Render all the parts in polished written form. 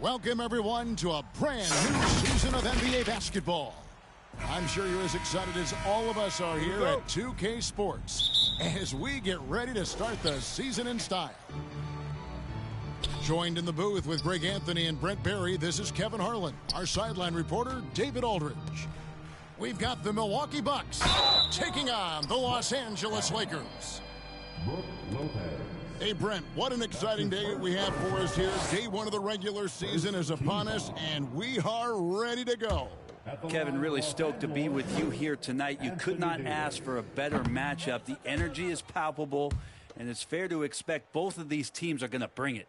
Welcome, everyone, to a brand new season of NBA basketball. I'm sure you're as excited as all of us are here at 2K Sports as we get ready to start the season in style. Joined in the booth with Greg Anthony and Brent Barry, this is Kevin Harlan. Our sideline reporter, David Aldridge. We've got the Milwaukee Bucks taking on the Los Angeles Lakers. Hey, Brent, what an exciting day we have for us here. Day one of the regular season is upon us, and we are ready to go. Kevin, really stoked to be with you here tonight. You could not ask for a better matchup. The energy is palpable, and it's fair to expect both of these teams are going to bring it.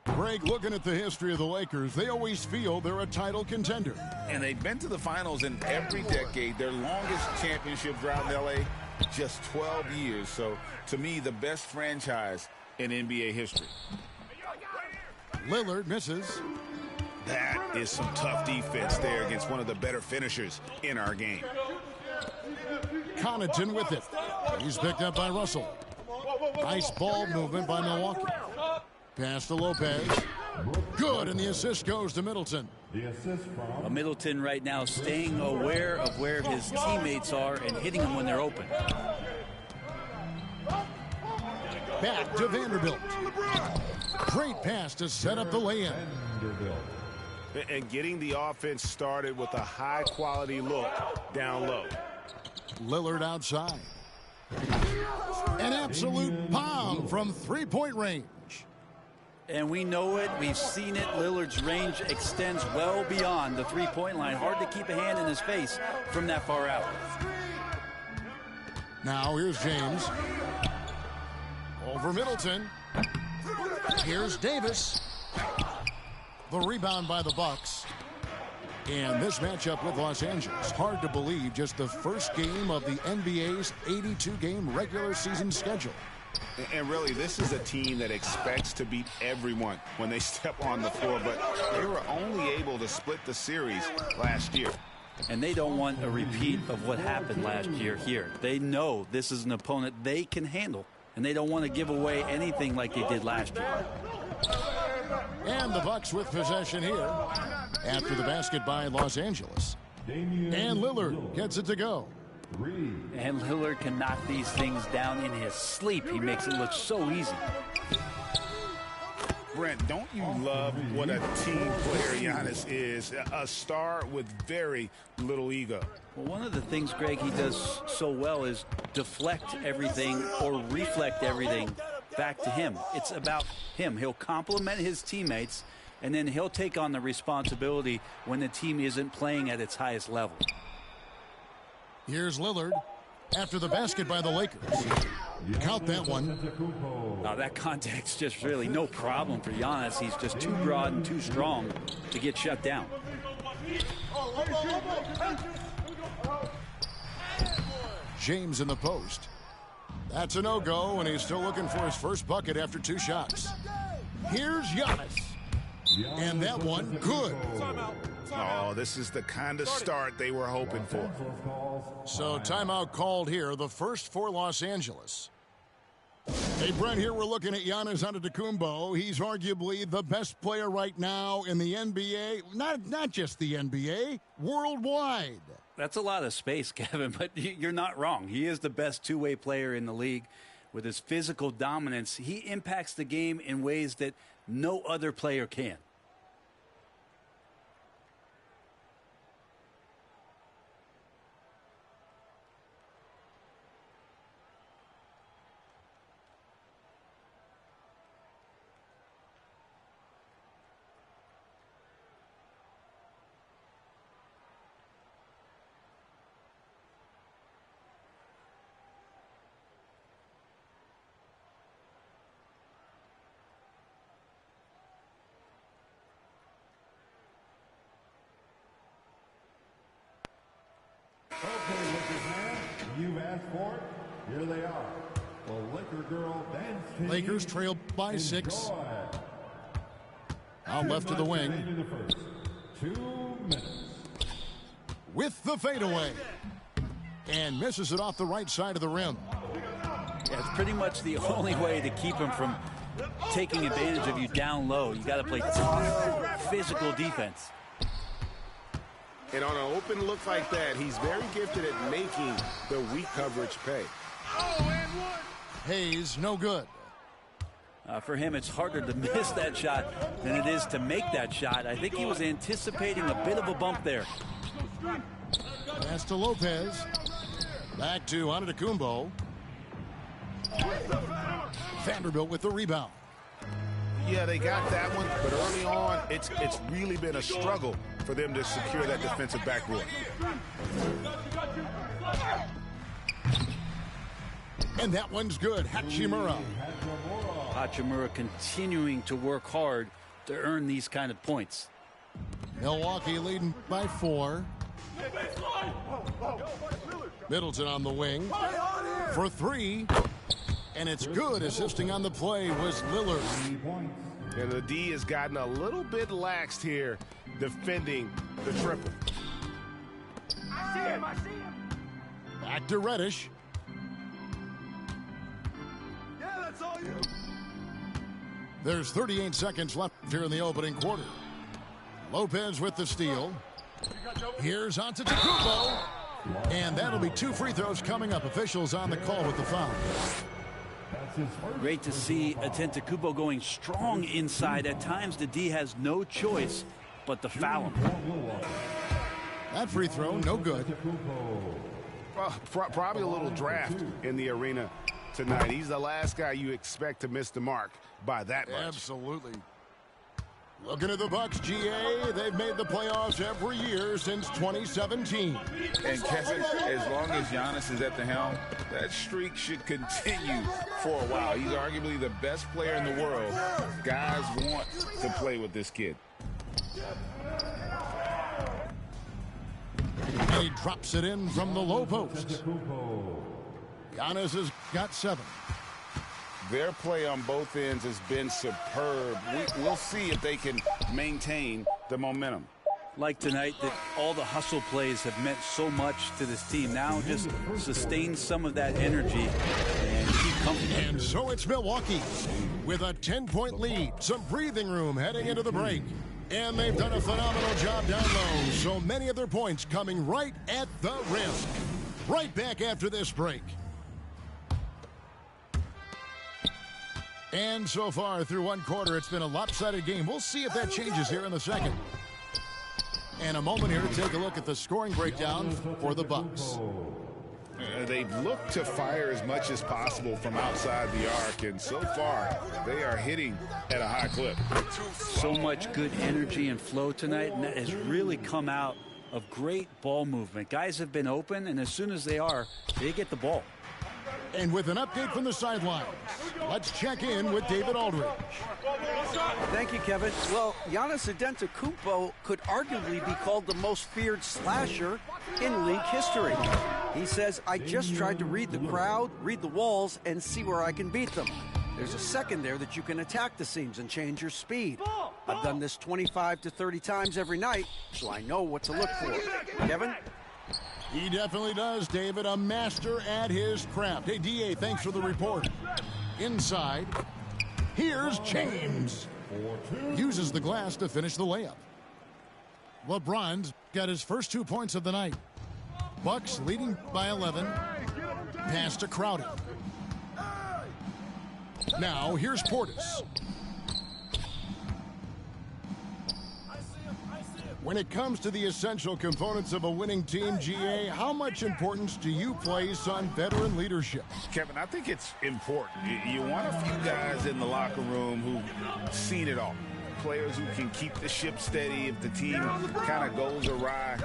Greg, looking at the history of the Lakers, they always feel they're a title contender. And they've been to the finals in every decade. Their longest championship drought in L.A., just 12 years. So, to me, the best franchise in NBA history. Lillard misses. That is some tough defense there against one of the better finishers in our game. Connaughton with it. He's picked up by Russell. Nice ball movement by Milwaukee. Pass to Lopez. Good, and the assist goes to Middleton. Middleton right now staying aware of where his teammates are and hitting them when they're open. Back to Vanderbilt. Great pass to set up the lay-in. And getting the offense started with a high-quality look down low. Lillard outside. An absolute bomb from three-point range. And we know it. We've seen it. Lillard's range extends well beyond the three-point line. Hard to keep a hand in his face from that far out. Now here's James. Over Middleton. Here's Davis. The rebound by the Bucks. And this matchup with Los Angeles, hard to believe, just the first game of the NBA's 82-game regular season schedule. And really, this is a team that expects to beat everyone when they step on the floor, but they were only able to split the series last year. And they don't want a repeat of what happened last year here. They know this is an opponent they can handle, and they don't want to give away anything like they did last year. And the Bucks with possession here after the basket by Los Angeles. And Lillard gets it to go. And Lillard can knock these things down in his sleep. He makes it look so easy. Brent, don't you love what a team player Giannis is? A star with very little ego. Well, one of the things, Greg, he does so well is deflect everything or reflect everything back to him. It's about him. He'll compliment his teammates, and then he'll take on the responsibility when the team isn't playing at its highest level. Here's Lillard after the basket by the Lakers. Count that one. That contact's just really no problem for Giannis. He's just too broad and too strong to get shut down. James in the post. That's a no-go, and he's still looking for his first bucket after two shots. Here's Giannis. And that one, good. Oh, this is the kind of start they were hoping for. So timeout called here, the first for Los Angeles. Hey, Brent, here we're looking at Giannis Antetokounmpo. He's arguably the best player right now in the NBA. Not just the NBA, worldwide. That's a lot of space, Kevin, but you're not wrong. He is the best two-way player in the league. With his physical dominance, he impacts the game in ways that no other player can. Okay, Lakers man, you've asked for it. Here they are. The Laker girl dance team. Lakers trail by 6. Out left to the wing. 2 minutes. With the fadeaway. And misses it off the right side of the rim. Yeah, it's pretty much the only way to keep him from taking advantage of you down low. You got to play tough, physical defense. And on an open look like that, he's very gifted at making the weak coverage pay. Hayes, no good. For him, it's harder to miss that shot than it is to make that shot. I think he was anticipating a bit of a bump there. Pass to Lopez. Back to Antetokounmpo. Vanderbilt with the rebound. Yeah, they got that one, but early on, it's really been a struggle for them to secure that defensive backboard. And that one's good. Hachimura. Hachimura continuing to work hard to earn these kind of points. Milwaukee leading by 4. Middleton on the wing for 3. And it's good. Assisting on the play was Lillard. And the D has gotten a little bit laxed here defending the triple. I see him. Back to Reddish. Yeah, that's all you. There's 38 seconds left here in the opening quarter. Lopez with the steal. Here's Antetokounmpo. And that'll be 2 free throws coming up. Officials on the call with the foul. Great to see Antetokounmpo going strong inside. At times, the D has no choice but to foul him. That free throw, no good. Probably a little draft in the arena tonight. He's the last guy you expect to miss the mark by that much. Absolutely. Looking at the Bucks, GA, they've made the playoffs every year since 2017. And Kevin, as long as Giannis is at the helm, that streak should continue for a while. He's arguably the best player in the world. Guys want to play with this kid. And he drops it in from the low post. Giannis has got 7. Their play on both ends has been superb. We'll see if they can maintain the momentum. Like tonight, that all the hustle plays have meant so much to this team. Now just sustain some of that energy and keep coming. And so it's Milwaukee with a 10-point lead. Some breathing room heading into the break. And they've done a phenomenal job down low. So many of their points coming right at the rim. Right back after this break. And so far through one quarter, it's been a lopsided game. We'll see if that changes here in the second. And a moment here to take a look at the scoring breakdown for the Bucks. They've looked to fire as much as possible from outside the arc, and so far they are hitting at a high clip. So much good energy and flow tonight, and that has really come out of great ball movement. Guys have been open, and as soon as they get the ball. And with an update from the sidelines, let's check in with David Aldridge. Thank you, Kevin. Well, Giannis Antetokounmpo could arguably be called the most feared slasher in league history. He says, I just tried to read the crowd, read the walls, and see where I can beat them. There's a second there that you can attack the seams and change your speed. I've done this 25 to 30 times every night, so I know what to look for. Kevin? He definitely does, David. A master at his craft. Hey, D.A., thanks for the report. Inside, here's James. Uses the glass to finish the layup. LeBron's got his first 2 points of the night. Bucks leading by 11. Pass to Crowder. Now, here's Portis. When it comes to the essential components of a winning team, GA, how much importance do you place on veteran leadership? Kevin, I think it's important. You want a few guys in the locker room who've seen it all. Players who can keep the ship steady if the team kind of goes awry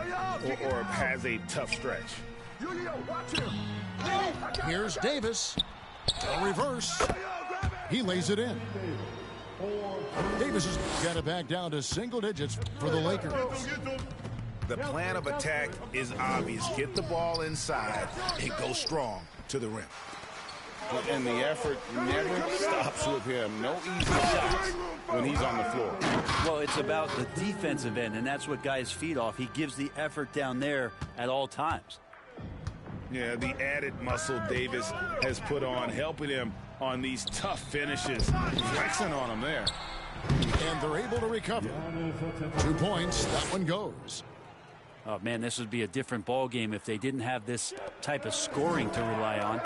or has a tough stretch. Here's Davis. A reverse. He lays it in. Davis has got it back down to single digits for the Lakers. The plan of attack is obvious. Get the ball inside and go strong to the rim. And the effort never stops with him. No easy shots when he's on the floor. Well, it's about the defensive end, and that's what guys feed off. He gives the effort down there at all times. Yeah, the added muscle Davis has put on, helping him on these tough finishes. Flexing on him there. And they're able to recover. 2 points. That one goes. Oh, man, this would be a different ball game if they didn't have this type of scoring to rely on.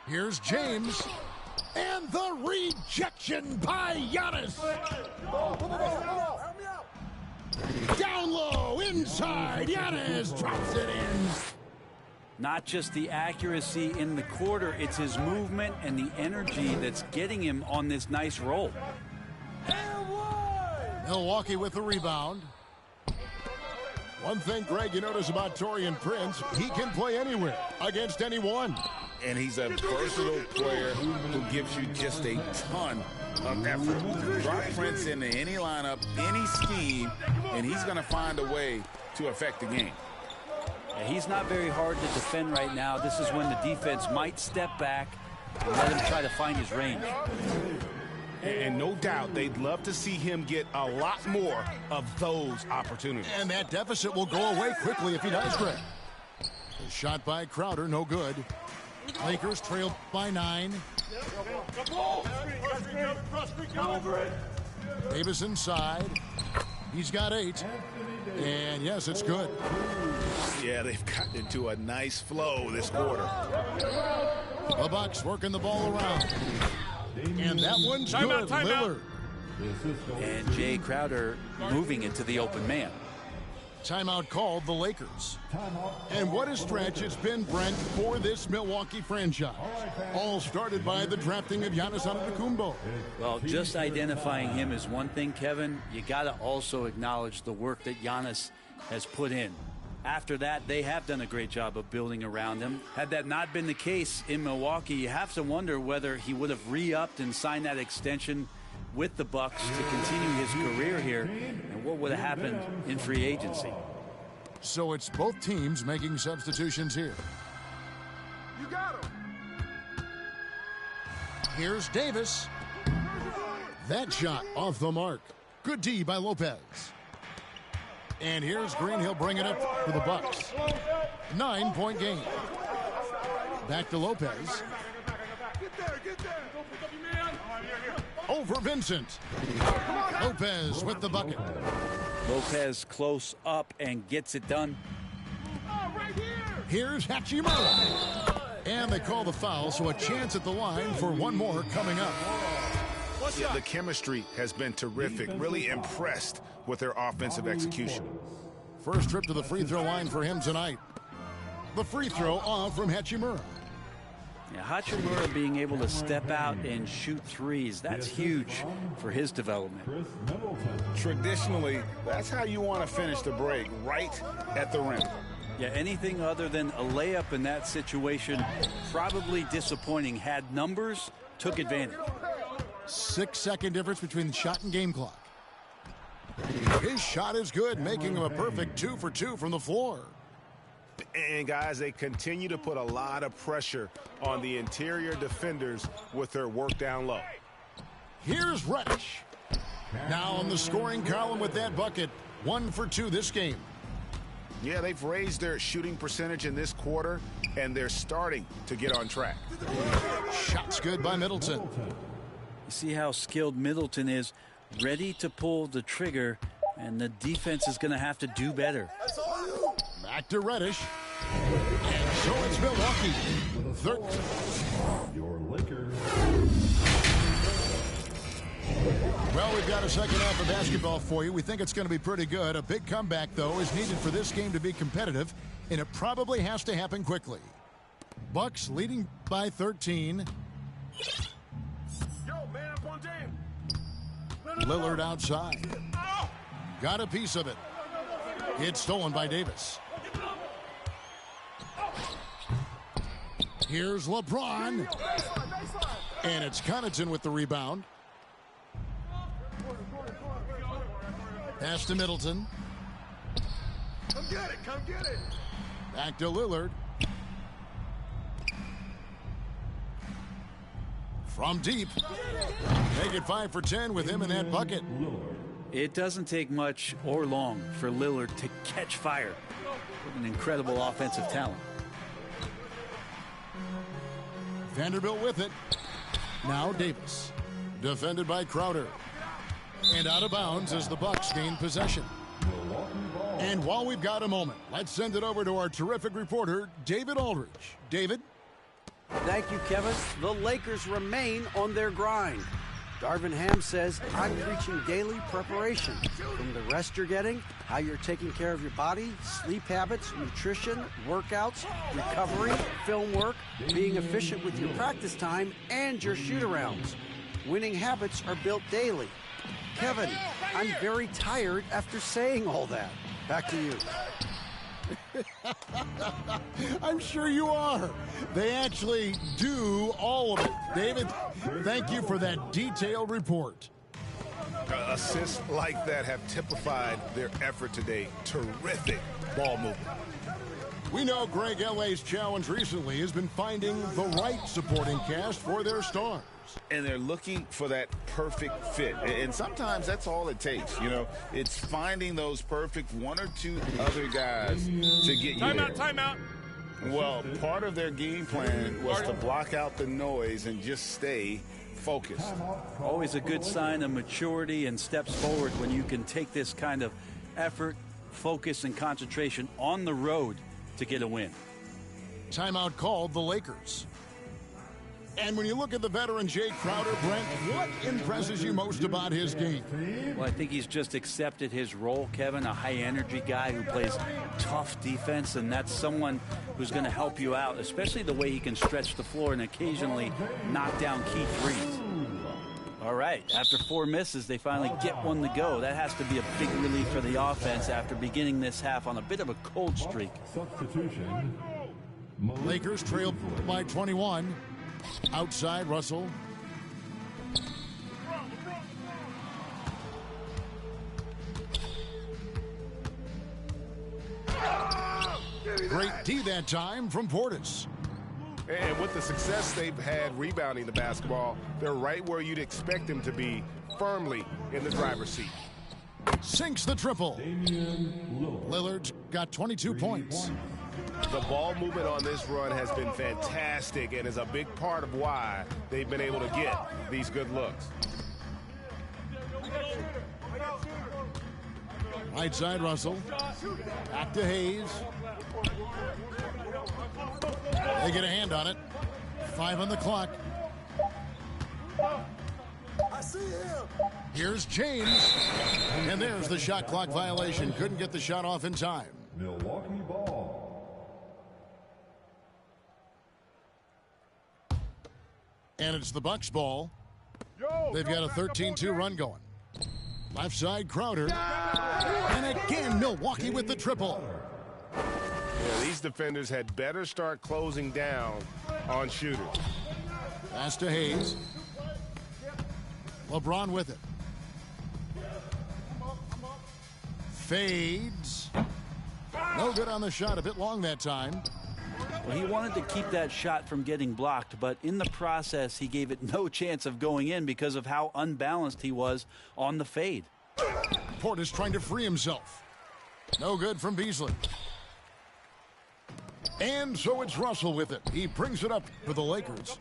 Here's James. And the rejection by Giannis. Down low, inside. Giannis drops it in. Not just the accuracy in the quarter, it's his movement and the energy that's getting him on this nice roll. Milwaukee with the rebound. One thing, Greg, you notice about Taurean Prince, he can play anywhere against anyone. And he's a versatile player who gives you just a ton of effort. Drop Prince into any lineup, any scheme, and he's going to find a way to affect the game. Yeah, he's not very hard to defend right now. This is when the defense might step back and let him try to find his range. And no doubt they'd love to see him get a lot more of those opportunities. And that deficit will go away quickly if he does, Greg. The shot by Crowder, no good. Lakers trailed by 9. Davis inside. He's got 8. And yes, it's good. Yeah, they've gotten into a nice flow this quarter. The Bucks working the ball around. And that one's good, Lillard. And Jay Crowder moving into the open man. Timeout called the Lakers. And what a stretch it's been, Brent, for this Milwaukee franchise. All started by the drafting of Giannis Antetokounmpo. Well, just identifying him is one thing, Kevin. You got to also acknowledge the work that Giannis has put in. After that, they have done a great job of building around him. Had that not been the case in Milwaukee, you have to wonder whether he would have re-upped and signed that extension with the Bucks to continue his career here, and what would have happened in free agency. So it's both teams making substitutions here. You got him. Here's Davis. That shot off the mark. Good D by Lopez. And here's Green. He'll bring it up for the Bucks. 9-point game. Back to Lopez. Over Vincent. Lopez with the bucket. Lopez close up and gets it done. Here's Hachimura. And they call the foul, so a chance at the line for one more coming up. Yeah, the chemistry has been terrific. Really impressed with their offensive execution. First trip to the free throw line for him tonight. The free throw off from Hachimura. Yeah, Hachimura being able to step out and shoot threes, that's huge for his development. Traditionally, that's how you want to finish the break, right at the rim. Yeah, anything other than a layup in that situation, probably disappointing. Had numbers, took advantage. 6-second difference between the shot and game clock. His shot is good, making him a perfect 2 for 2 from the floor. And guys, they continue to put a lot of pressure on the interior defenders with their work down low. Here's Reddish. Now on the scoring column with that bucket. 1 for 2 this game. Yeah, they've raised their shooting percentage in this quarter, and they're starting to get on track. Shot's good by Middleton. You see how skilled Middleton is, ready to pull the trigger, and the defense is going to have to do better. Back to Reddish. And so it's Milwaukee. Your Lakers. Well, we've got a second half of basketball for you. We think it's going to be pretty good. A big comeback, though, is needed for this game to be competitive, and it probably has to happen quickly. Bucks leading by 13. Lillard outside. Got a piece of it. It's stolen by Davis. Here's LeBron. And it's Connaughton with the rebound. Pass to Middleton. Come get it, come get it. Back to Lillard. From deep. Make it 5 for 10 with him in that bucket. It doesn't take much or long for Lillard to catch fire. An incredible offensive talent. Vanderbilt with it. Now Davis. Defended by Crowder. And out of bounds as the Bucks gain possession. And while we've got a moment, let's send it over to our terrific reporter, David Aldridge. David? Thank you, Kevin. The Lakers remain on their grind. Darvin Ham says, I'm preaching daily preparation. From the rest you're getting, how you're taking care of your body, sleep habits, nutrition, workouts, recovery, film work, being efficient with your practice time, and your shoot-arounds. Winning habits are built daily. Kevin, I'm very tired after saying all that. Back to you. I'm sure you are. They actually do all of it. David, thank you for that detailed report. Assists like that have typified their effort today. Terrific ball movement. We know Greg L.A.'s challenge recently has been finding the right supporting cast for their stars. And they're looking for that perfect fit. And sometimes that's all it takes. You know, it's finding those perfect one or two other guys to get you there. Timeout. Well, part of their game plan was to block out the noise and just stay focused. Always a good sign of maturity and steps forward when you can take this kind of effort, focus, and concentration on the road to get a win. Timeout called the Lakers. And when you look at the veteran Jay Crowder, Brent, what impresses you most about his game? Well, I think he's just accepted his role, Kevin, a high-energy guy who plays tough defense, and that's someone who's going to help you out, especially the way he can stretch the floor and occasionally knock down key threes. All right, after 4 misses, they finally get one to go. That has to be a big relief for the offense after beginning this half on a bit of a cold streak. Substitution. Lakers trail by 21. Outside, Russell. Great D that time from Portis. And with the success they've had rebounding the basketball, they're right where you'd expect them to be, firmly in the driver's seat. Sinks the triple. Lillard's got 22 points. The ball movement on this run has been fantastic and is a big part of why they've been able to get these good looks. Right side, Russell. Back to Hayes. They get a hand on it. 5 on the clock. I see him. Here's James. And there's the shot clock violation. Couldn't get the shot off in time. Milwaukee ball. And it's the Bucks ball. They've got a 13-2 run going. Left side, Crowder. And again, Milwaukee with the triple. Yeah, these defenders had better start closing down on shooters. Pass to Hayes. LeBron with it. Fades. No good on the shot. A bit long that time. Well, he wanted to keep that shot from getting blocked, but in the process, he gave it no chance of going in because of how unbalanced he was on the fade. Portis trying to free himself. No good from Beasley. And so it's Russell with it. He brings it up for the Lakers.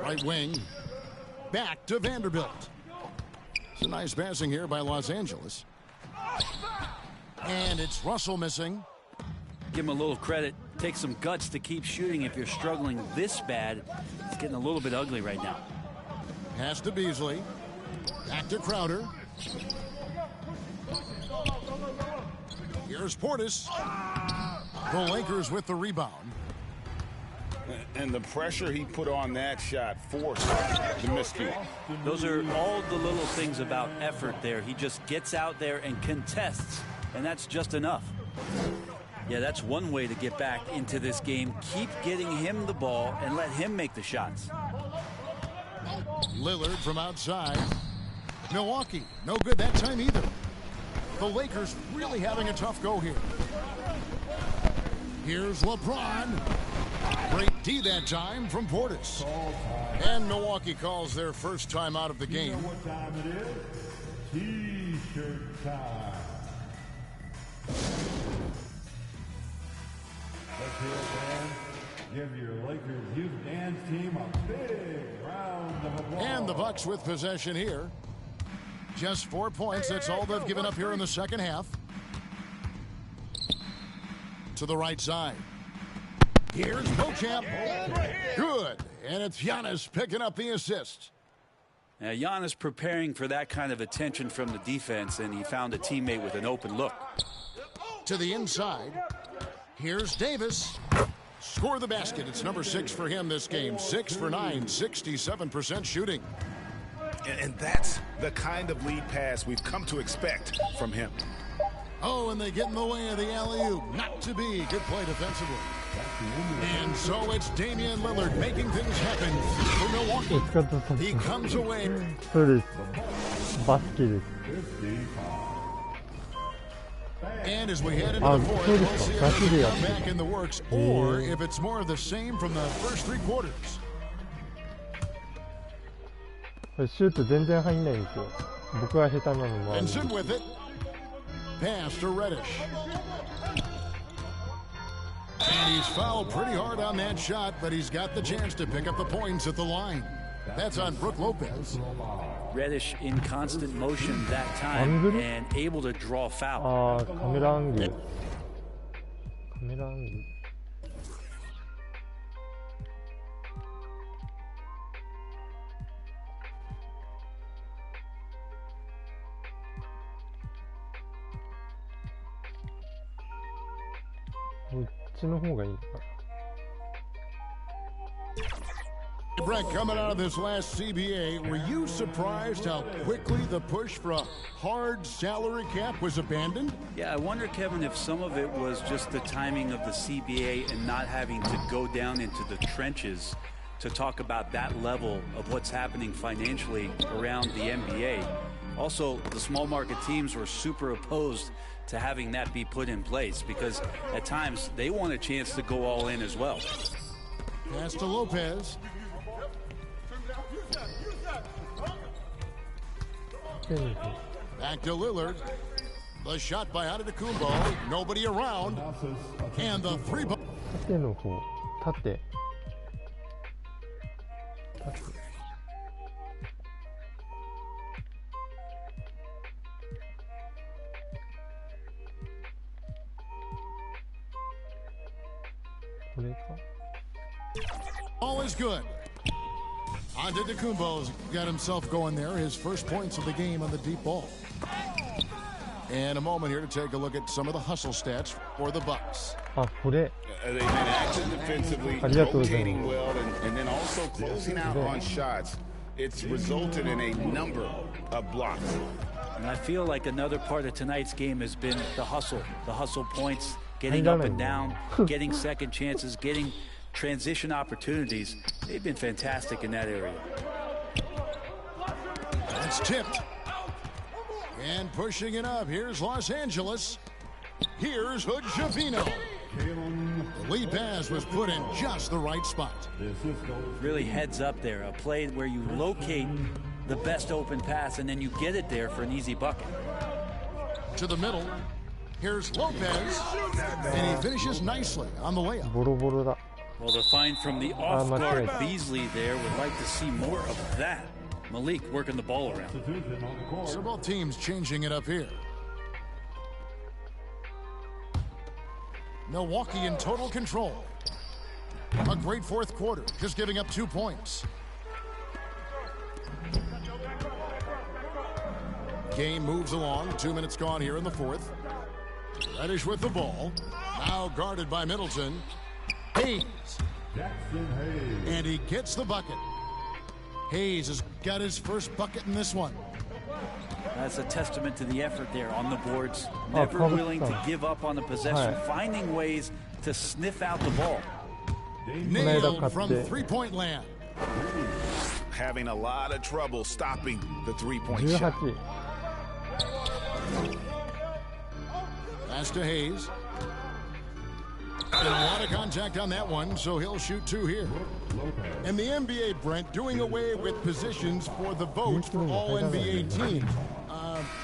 Right wing. Back to Vanderbilt. It's a nice passing here by Los Angeles. And it's Russell missing. Give him a little credit. Take some guts to keep shooting if you're struggling this bad. It's getting a little bit ugly right now. Pass to Beasley. Back to Crowder. Here's Portis. The Lakers with the rebound. And the pressure he put on that shot forced the miscue. Those are all the little things about effort there. He just gets out there and contests, and that's just enough. Yeah, that's one way to get back into this game. Keep getting him the ball and let him make the shots. Lillard from outside. Milwaukee, no good that time either. The Lakers really having a tough go here. Here's LeBron. Great D that time from Portis. And Milwaukee calls their first time out of the game. You know what time it is? T-shirt time. Let's hear it, man. Give your Lakers Bucks with possession here. Just 4 points. That's all they've given up here in the second half. To the right side. Here's Beauchamp. Good. And it's Giannis picking up the assist. Now, Giannis preparing for that kind of attention from the defense, and he found a teammate with an open look. To the inside. Here's Davis. Score the basket. It's number 6 for him this game. 6 for 9, 67% shooting. And that's the kind of lead pass we've come to expect from him. Oh, and they get in the way of the alley-oop. Not to be. Good play defensively. And so it's Damian Lillard making things happen for Milwaukee. He comes away. そうです。バスケです。 And as we head into the fourth, we'll see if it's come back in the works, or if it's more of the same from the first 3 quarters. これシュート全然入んないんですよ。僕は下手なのもある。 Benson with it. Pass to Reddish. And he's fouled pretty hard on that shot, but he's got the chance to pick up the points at the line. That's on Brook Lopez. Reddish in constant motion that time and able to draw foul. カメラアングル。カメラアングル。こっちの方がいいのかな。 Brett, coming out of this last CBA, were you surprised how quickly the push for a hard salary cap was abandoned? Yeah, I wonder, Kevin, if some of it was just the timing of the CBA and not having to go down into the trenches to talk about that level of what's happening financially around the NBA. Also, the small market teams were super opposed to having that be put in place because at times they want a chance to go all in as well. Pass to Lopez. Back to Lillard. The shot by Antetokounmpo. Nobody around. And the 3 ball. 縦の方。縦。これか。 All is good. Antetokounmpo's got himself going there. His first points of the game on the deep ball. And a moment here to take a look at some of the hustle stats for the Bucks. あ、これ。 They've been active defensively, rotating well, and then also closing out on shots. It's resulted in a number of blocks. And I feel like another part of tonight's game has been the hustle points, getting up and down, getting second chances, getting transition opportunities. They've been fantastic in that area. That's tipped. And pushing it up. Here's Los Angeles. Here's Hood-Schifino. The lead pass was put in just the right spot. Really heads up there. A play where you locate the best open pass and then you get it there for an easy bucket. To the middle. Here's Lopez. And he finishes nicely on the layup. ボロボロだ。 Well, the find from the off-guard Beasley there. Would like to see more of that. Malik working the ball around. So both teams changing it up here. Milwaukee in total control. A great fourth quarter, just giving up 2 points. Game moves along. 2 minutes gone here in the fourth. Reddish with the ball. Now guarded by Middleton. Hayes. And he gets the bucket. Hayes has got his first bucket in this one. That's a testament to the effort there on the boards. Never willing to give up on the possession, finding ways to sniff out the ball. Nailed from 3-point land. Having a lot of trouble stopping the three-point shot. 18。 Pass to Hayes. And a lot of contact on that one, so he'll shoot 2 here. And the NBA, Brent, doing away with positions for the votes for all NBA teams.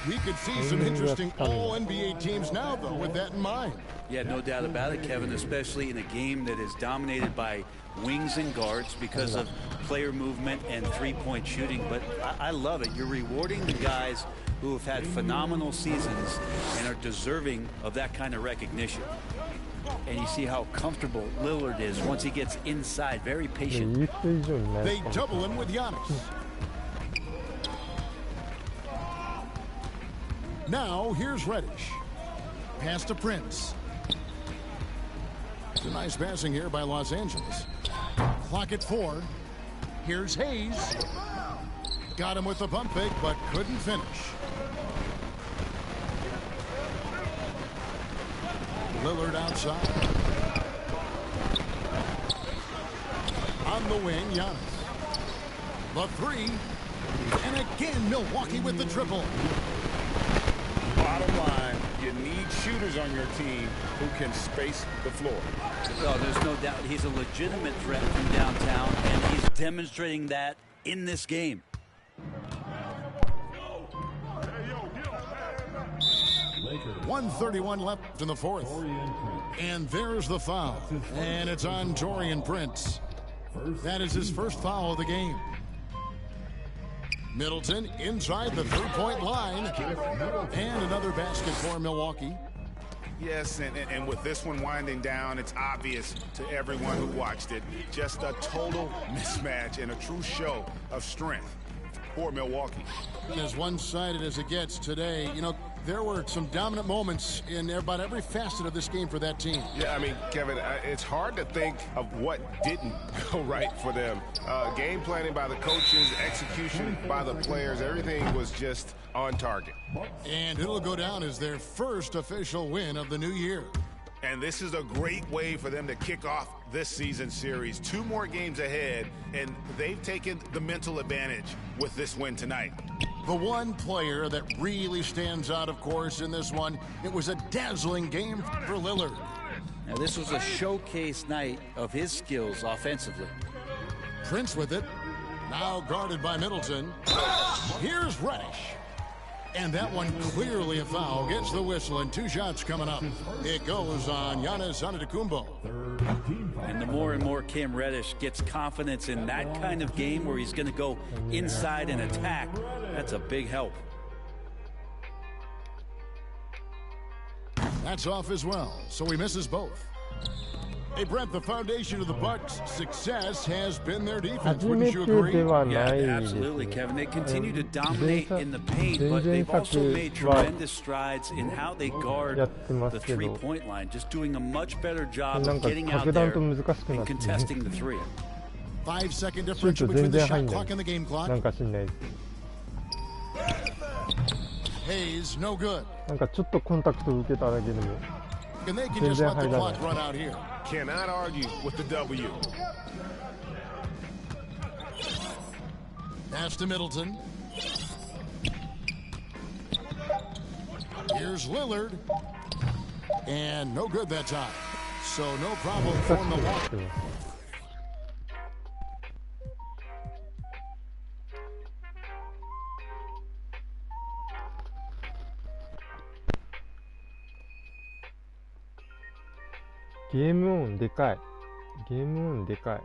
We could see some interesting all-NBA teams now, though, with that in mind. Yeah, no doubt about it, Kevin, especially in a game that is dominated by wings and guards because of player movement and three-point shooting. But I love it. You're rewarding the guys who have had phenomenal seasons and are deserving of that kind of recognition. And you see how comfortable Lillard is once he gets inside. Very patient. They double him with Giannis. Now, here's Reddish. Pass to Prince. It's a nice passing here by Los Angeles. Clock at 4. Here's Hayes. Got him with the pump fake, but couldn't finish. Lillard outside. On the wing, Giannis. The 3. And again, Milwaukee with the triple. Bottom line, you need shooters on your team who can space the floor. Well, there's no doubt he's a legitimate threat from downtown, and he's demonstrating that in this game. Lakers. 1:31 left in the fourth. And there's the foul. And it's on Taurean Prince. That is his first foul of the game. Middleton inside the three-point line. And another basket for Milwaukee. Yes, and with this one winding down, it's obvious to everyone who watched it. Just a total mismatch and a true show of strength for Milwaukee. As one-sided as it gets today, you know, there were some dominant moments in about every facet of this game for that team. Yeah, I mean, Kevin, it's hard to think of what didn't go right for them. Game planning by the coaches, execution by the players, everything was just on target. And it'll go down as their first official win of the new year. And this is a great way for them to kick off this season series. 2 more games ahead, and they've taken the mental advantage with this win tonight. The one player that really stands out, of course, in this one, it was a dazzling game for Lillard. Now, this was a showcase night of his skills offensively. Prince with it. Now guarded by Middleton. Here's Reddish. And that one clearly a foul. Gets the whistle, and 2 shots coming up. It goes on Giannis Antetokounmpo. And the more and more Cam Reddish gets confidence in that kind of game where he's going to go inside and attack, that's a big help. That's off as well, so he misses both. Hey, Brent, the foundation of the Bucks' success has been their defense. Wouldn't you agree? Yeah, absolutely, Kevin. They continue to dominate in the paint, but they've also made tremendous strides in how they guard the three-point line, just doing a much better job of getting out there and contesting the 3. 5-second differential between the shot clock and the game clock. Hayes, no good. なんかちょっとコンタクト受けただけでも And they can just let the clock run out here. Cannot argue with the W. Pass to Middleton. Here's Lillard. And no good that time. So no problem for Milwaukee.ゲームオンでかい。ゲームオンでかい。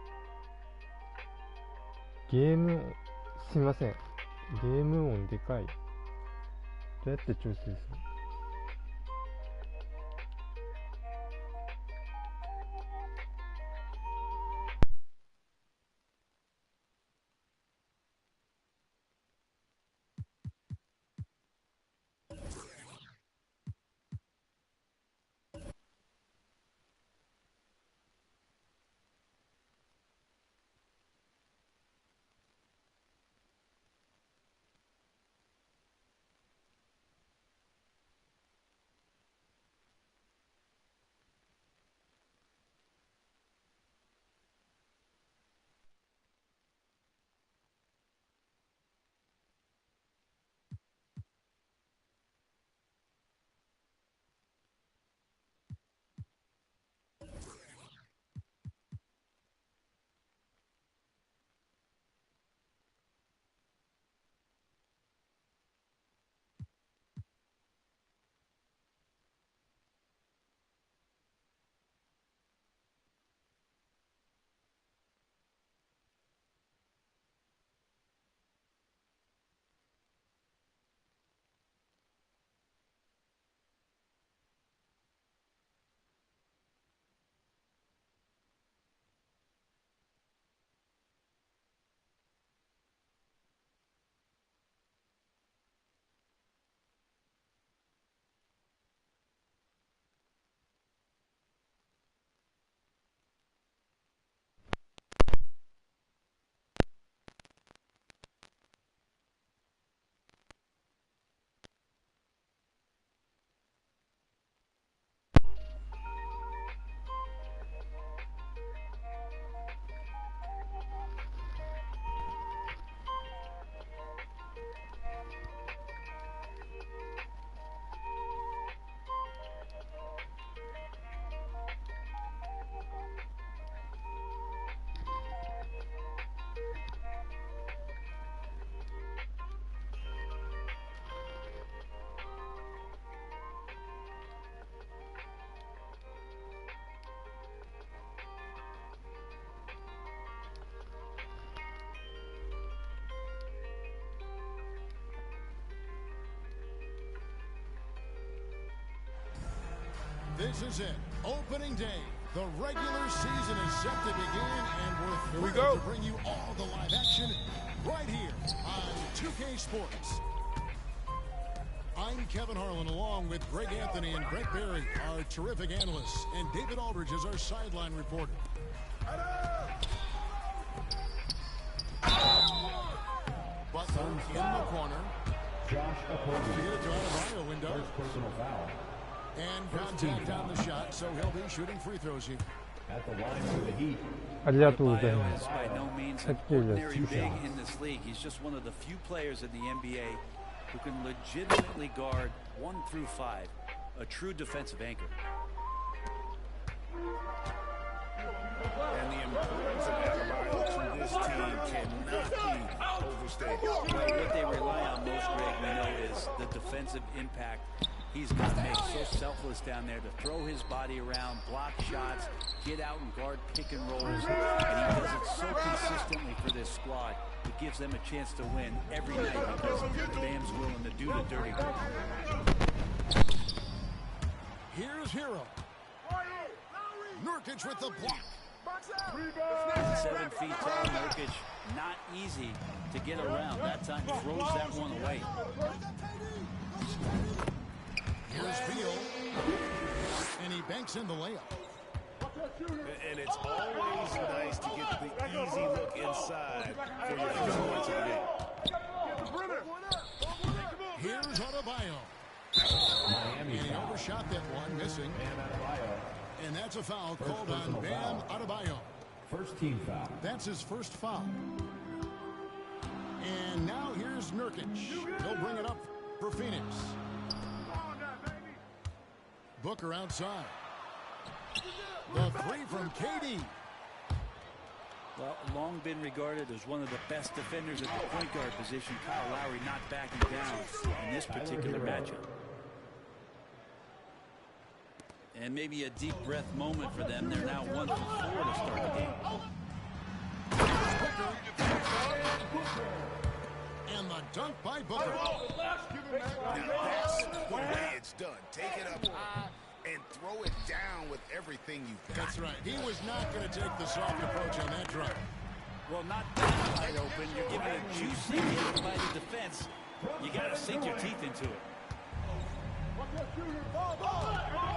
ゲームオン、すいません。ゲームオンでかい。どうやって調整する？ This is it. Opening day. The regular season is set to begin, and we're thrilled to bring you all the live action right here on 2K Sports. I'm Kevin Harlan, along with Greg Anthony and Brett Berry, our terrific analysts, and David Aldridge is our sideline reporter. Butler in the corner. Josh Okogie. To Adebayo window. First personal foul. And contact on the shot, so he'll be shooting free throws here. At the line for the Heat. ありがとうござい Adebayo ま is す。 by no means an ordinary big in this league. He's just one of the few players in the NBA who can legitimately guard 1 through 5, a true defensive anchor. And the importance of Adebayo to this team cannot be overstated. What they rely on most, Greg, we know, is the defensive impact he's going to make. So selfless down there to throw his body around, block shots, get out and guard pick and rolls. And he does it so consistently for this squad. It gives them a chance to win every night because Bam's willing to do the dirty work. Here's Hero. Nurkic with the block. 7 feet tall, Nurkic, not easy to get around. That time he throws that one away. Here's Beal. And he banks in the layup. And it's always nice to get the easy look inside for your first points of the game. Here's Adebayo. And he overshot that one, missing. And that's a foul called on Bam Adebayo. First team foul. That's his first foul. And now here's Nurkic. He'll bring it up for Phoenix. Booker outside. The three from KD. Well, long been regarded as one of the best defenders at the point guard position. Kyle Lowry not backing down in this particular matchup. And maybe a deep breath moment for them. They're now 1 for 4 to start the game. And the dunk by Booker. Now that's the way it's done. Take it up high and throw it down with everything you've got. That's right. He was not going to take the soft approach on that drive. Well, not that wide open. You're giving a juicy hit by the defense. You got to sink your teeth into it.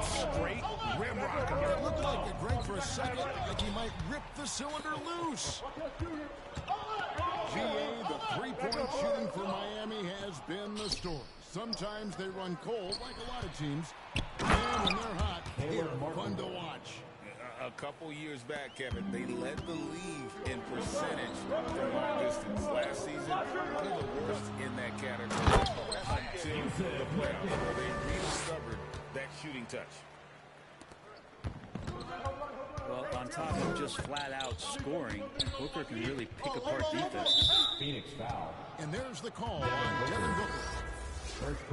Straight rim rock. It looked like a Greg for a second, like he might rip the cylinder loose. GA, the three-point shooting for Miami has been the story. Sometimes they run cold, like a lot of teams. And when they're hot, they're fun to watch. A couple years back, Kevin, they led the league in percentage from long distance. Last season, one of the worst in that category until the playoffs, where they rediscovered that shooting touch. Well, on top of just flat-out scoring, Booker can really pick apart defense. Phoenix foul. And there's the call on Devin Booker.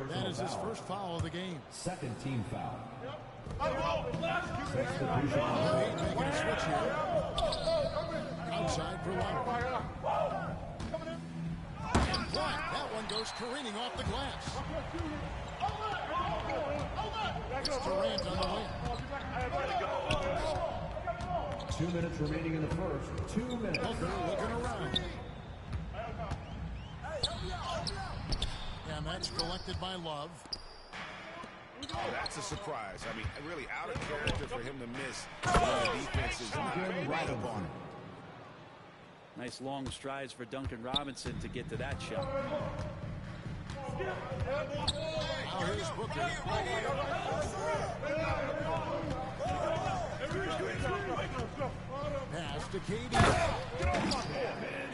That is his first foul of the game. Second team foul. Making a switch here. Outside for Lowry. And Bryant, that one goes careening off the glass. It's Durant on the wing. 2 minutes remaining in the first. 2 minutes. Booker looking around. And that's collected by Love. Oh, that's a surprise. I mean, really out of character for him to miss when the defense is not right up on him. Nice long strides for Duncan Robinson to get to that shot. Now here's Booker. Pass to KD.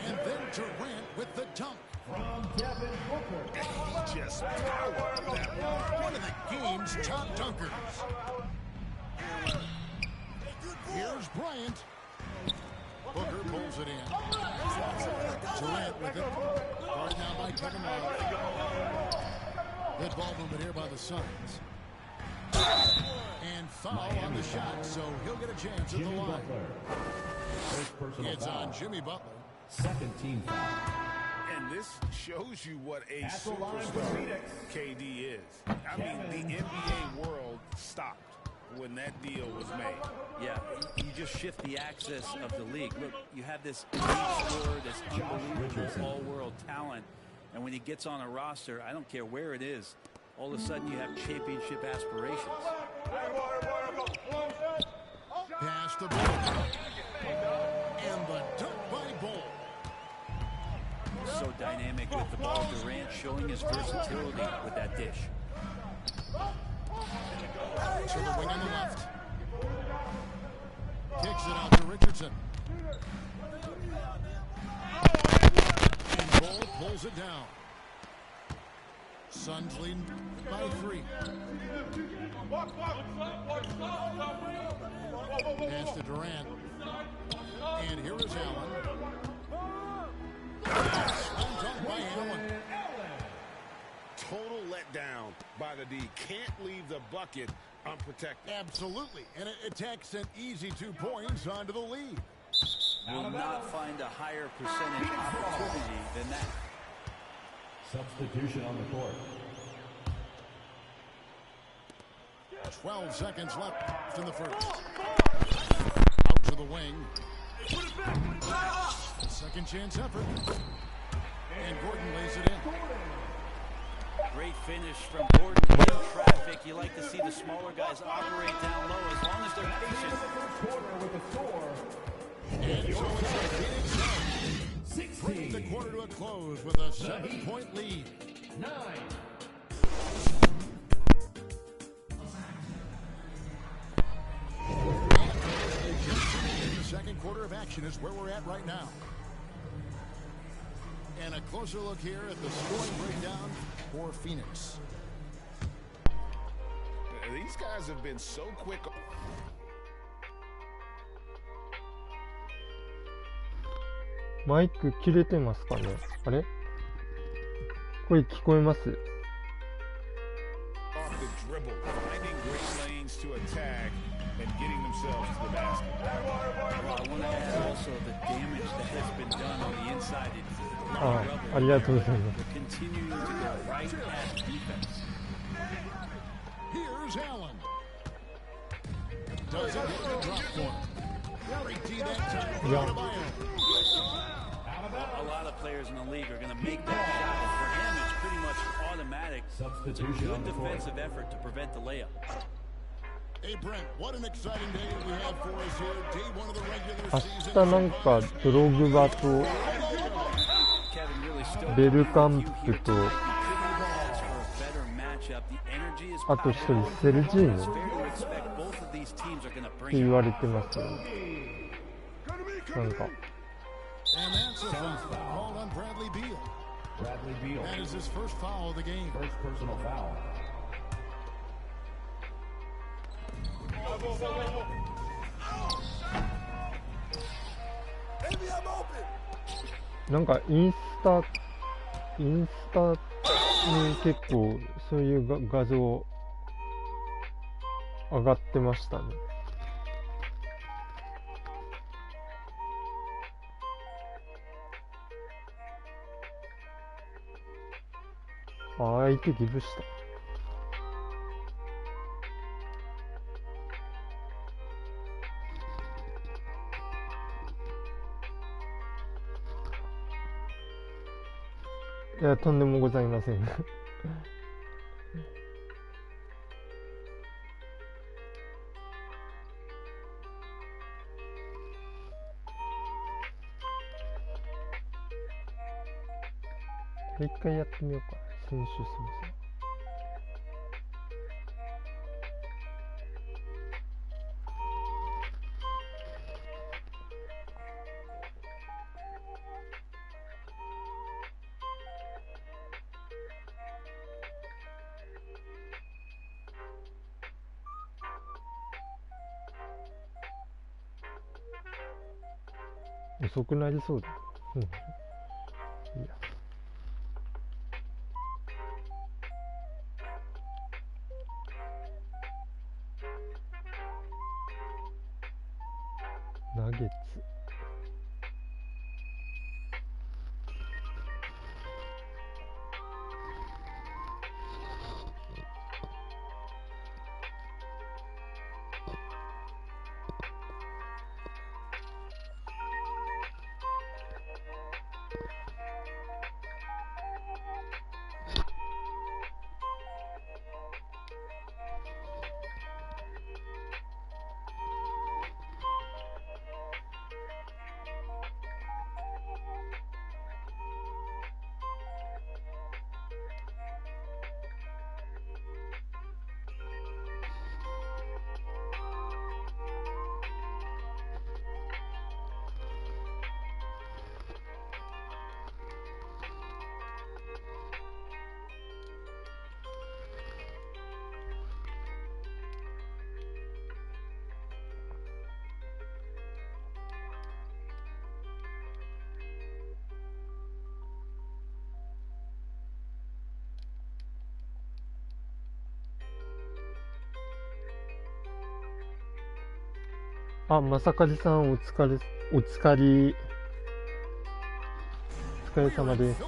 And then Durant with the dunk. From Devin Booker. He just powered that one. One of the game's top dunkers. Here's Bryant. Booker pulls it in. Durant with it. Guarded now by Kevin Love. Good ball movement here by the Suns. And foul on the shot, so he'll get a chance at the line. First personal It's foul. on Jimmy Butler. Second team foul. And this shows you what a superstar KD is. I mean, the NBA world stopped when that deal was made. Yeah, you just shift the axis of the league. Look, you have this elite scorer, this unbelievable all-world talent, and when he gets on a roster, I don't care where it is, all of a sudden you have championship aspirations. Pass to Bull. And the dunk by Bull. So dynamic with the ball. Durant showing his versatility with that dish. To the wing on the left. Kicks it out to Richardson. And Bull pulls it down. Suns lead by 3. Pass to Durant. And here is Allen. Slam dunk by Allen. Total letdown by the D. Can't leave the bucket unprotected. Absolutely. And it takes an easy 2 points onto the lead. Will not find a higher percentage opportunity than that. Substitution on the court. 12 seconds left in the first. Out to the wing. Second chance effort. And Gordon lays it in. Great finish from Gordon in traffic. You like to see the smaller guys operate down low as long as they're patient. And so it's the Phoenix Suns bringing the quarter to a close with a 7-point lead. 9. The second quarter of action is where we're at right now. And a closer look here at the scoring breakdown for Phoenix. These guys have been so quick. マイク切れてますかね。あれ声聞こえます？ Off the dribble, finding great lanes to attack and getting themselves to the basket. I want to add also the damage that has been done on the inside. ありがとうございます。 Continuing to go right at defense. Here's Allen. Doesn't get the drop for him. Great D that time. Yeah. A lot of players in the league are going to make that shot. And for him, it's pretty much automatic. It's a good defensive effort to prevent the layup. Hey Brent, what an exciting day we have for us here. Day 1 of the regular 明 season. 日なんかドログバと Kevin really still ベルカンプと ask for a better matchup. The energy is あと一人セルジーヌっ fair to expect both of these teams are going to て bring 言 it. われてますよね。なんか And that's a foul called on Bradley Beal. Bradley Beal. That is his first foul of the game. First personal foul. なんかインスタに結構そういう画像上がってましたね。相手ギブした。いや、とんでもございません。一回やってみようか。選手すみません。遅くなりそうだ。うん。いいや。ナゲッツ。あ、まさかじさんお疲れ様です。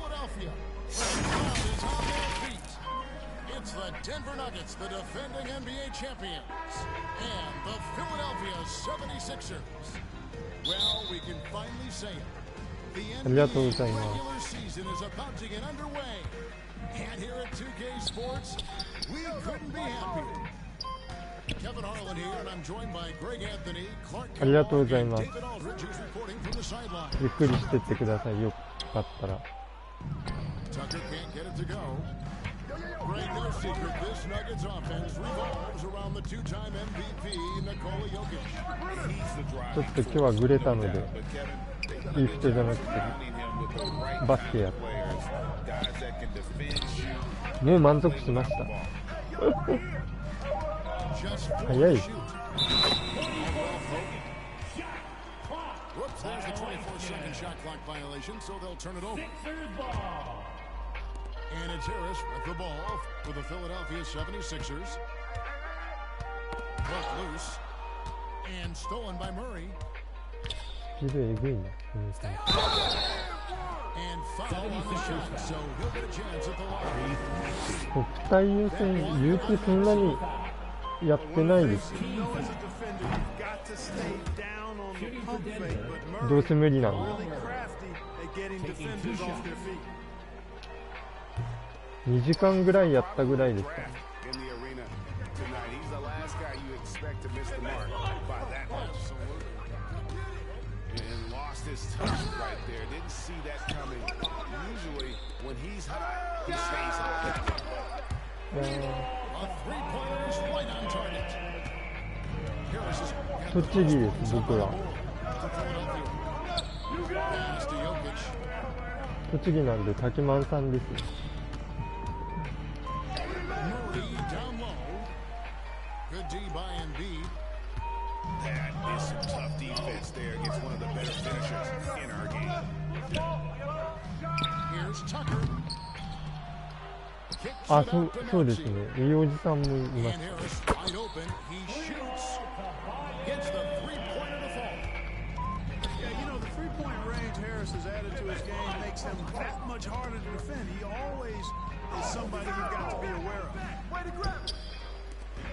It's the Denver Nuggets, the defending NBA champions, and the Philadelphia 76ers. Well, we can finally say it. The NBA regular season is about to get underway. And here at 2K Sports, we couldn't be happier. Kevin Harlan here, and I'm joined by Greg Anthony, Clark Kellogg, and David Aldridge, who's reporting from the sideline. ゆっくりしてってください。よかったら。Tucker can't get it to go. Greg, no secret, this Nuggets offense revolves around the two-time MVP, Nikola Jokic. ちょっと今日はグレたので、イーフトじゃなくてバスケやって。もう満足しました。早い。Whoops, there's the 24-second shot clock violation, so they'll turn it over. And it's Harris with the ball for the Philadelphia 76ers. Both loose. And stolen by Murray. スピードえぐいな。And foul on the shot, so he'll get a chance at the line. 国体予選、言うてそんなにやってないです。どうせ無理なんで。2時間ぐらいやったぐらいですか。栃木です、僕は。栃木なんで滝満さんです。Good D by Embiid. That is some tough defense there against one of the better finishers in our game. Here's Tucker. あ、そうですね。栄養寺さんもいます。And Harris wide open. He shoots. Gets the three-pointer to fall. Yeah, you know, the three-point range Harris has added to his game makes him that much harder to defend. He always is somebody you've got to be aware of. Way to grab it.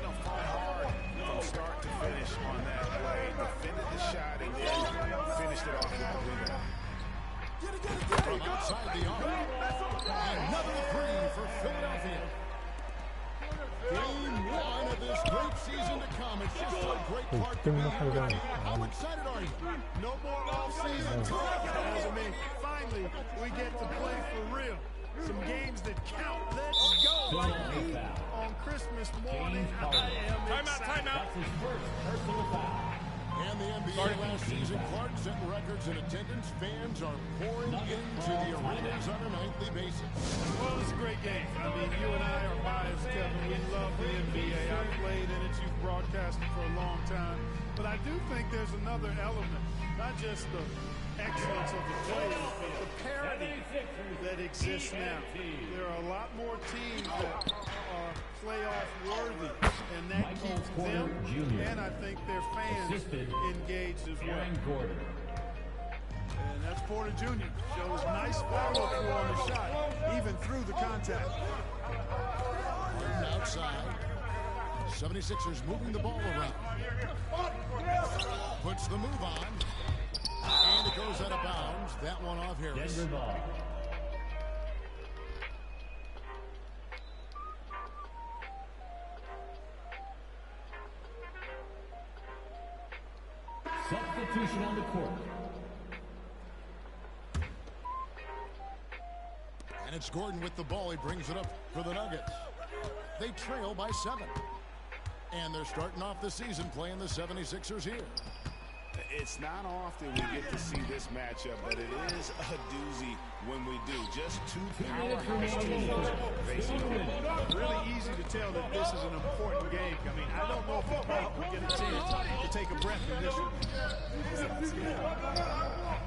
From start to finish on that play, defended the shot and then finished it off with the rebound. From outside the arc. Another three for Philadelphia. Game one of this great season to come. It's just a great part to be here. How excited are you? No more off-season talk. I mean, finally, we get to play for real. Some games that count. Let's go. Like me on Christmas morning. I am excited. Timeout. And the NBA last season, Clark set records in attendance. Fans are pouring into the arenas on a nightly basis. Well, it's a great game. I mean, you and I are biased, Kevin. We love the NBA. I played in it. You've broadcasted for a long time. But I do think there's another element, not just the excellence of the players, but the parity that exists now. There are a lot more teams that are playoff worthy, and that keeps them and I think their fans engaged as well. And that's Porter Jr. Shows nice follow-through on the shot, even through the contact. Outside. 76ers moving the ball around. Puts the move on. And it goes out of bounds. That one off Harris. Substitution on the court. And it's Gordon with the ball. He brings it up for the Nuggets. They trail by 7. And they're starting off the season playing the 76ers here. It's not often we get to see this matchup, but it is a doozy when we do. Just two powerhouse teams facing each other. Really easy to tell that this is an important game. I mean, I don't know if we get a chance to take a breath in this one.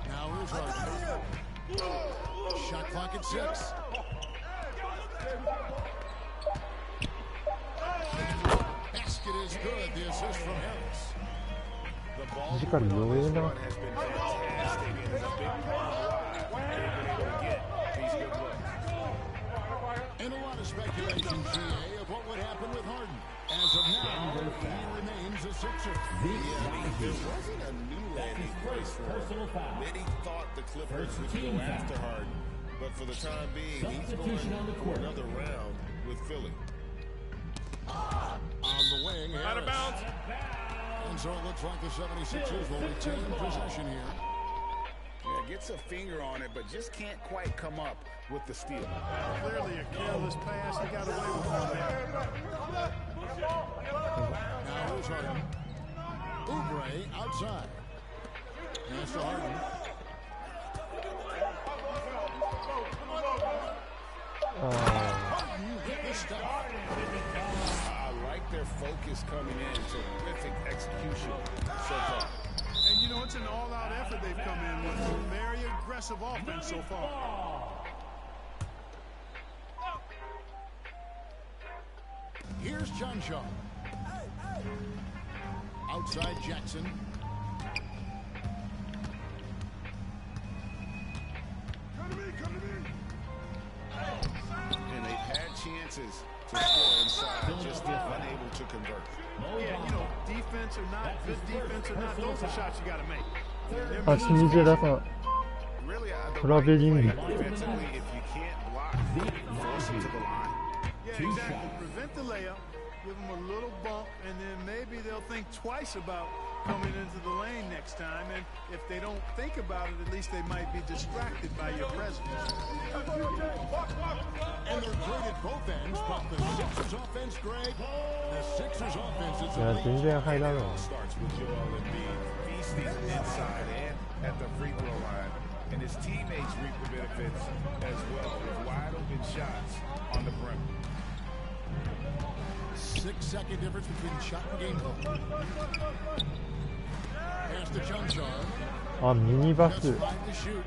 Now here's Harden. Shot clock at 6. Basket is good. The assist from Harris. The フィジカル弱えな。And a lot of speculation, GA, of what would happen with Harden. As of now, he remains a Sixer. There wasn't a new landing place for him. Many thought the Clippers would go after Harden, but for the time being, he's going for another round with Philly. On the wing, Out of bounds. And so it looks like the 76ers will retain possession here. Yeah, gets a finger on it, but just can't quite come up with the steal. Clearly a careless pass. He got away with one there. Now here's Harden. Oubre outside. Pass to Harden. Harden hit the stop. I like their focus coming in. Terrific execution so far. And you know, it's an all-out effort they've come in with. Very aggressive offense so far. Here's John Shaw. Outside Jackson. And they've had chances to score inside, just unable to convert. Yeah, you know, defense or not, good defense or not, those are shots you got to make. あ、シニジェラさん。 Really, the トラベリング。 defensively, if you can't block, force them to the line. Yeah, exactly. Prevent the layup, give them a little bump, and then maybe they'll think twice about coming into the lane next time. And if they don't think about it, at least they might be distracted by your presence. And they're great at both ends, but the Sixers offense, Greg, the Sixers offense is いや、全然入らない。 Starts with Joel Embiid feasting inside and at the free throw line. And his teammates reap the benefits as well with wide open shots on the brim. 6-second difference between shot and game ball. Pass to John Shaw. あ、ミニバ That's ス。 5 to shoot.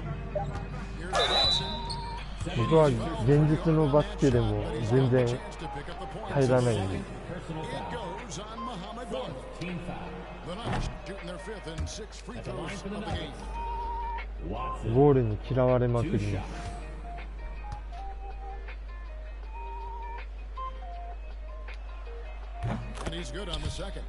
Here's Jackson. 僕は現実のバスケでも全然 Chance to pick up the points. 入らないんで。 It goes on Muhammad Ball. The Knights shooting their 5th and 6th free throws of the game. ゴールに嫌われまくりです。 And he's good on the second.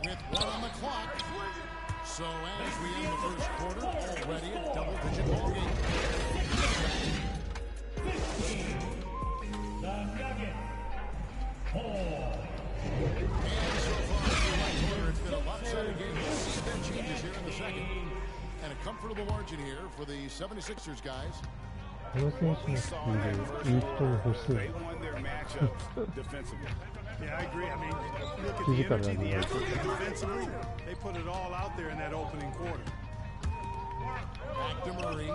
With 1 on the clock. So as we end the first quarter, already a double-digit ball game. And so far, in the right quarter, it's been a lopsided game. We'll see if that changes here in the second. And a comfortable margin here for the 76ers guys. この選手のスピード、いい人に欲しい。 They won their matchups defensively. Yeah, I agree. I mean, look at the energy, the effort, defensively. They put it all out there in that opening quarter. Back to Murray.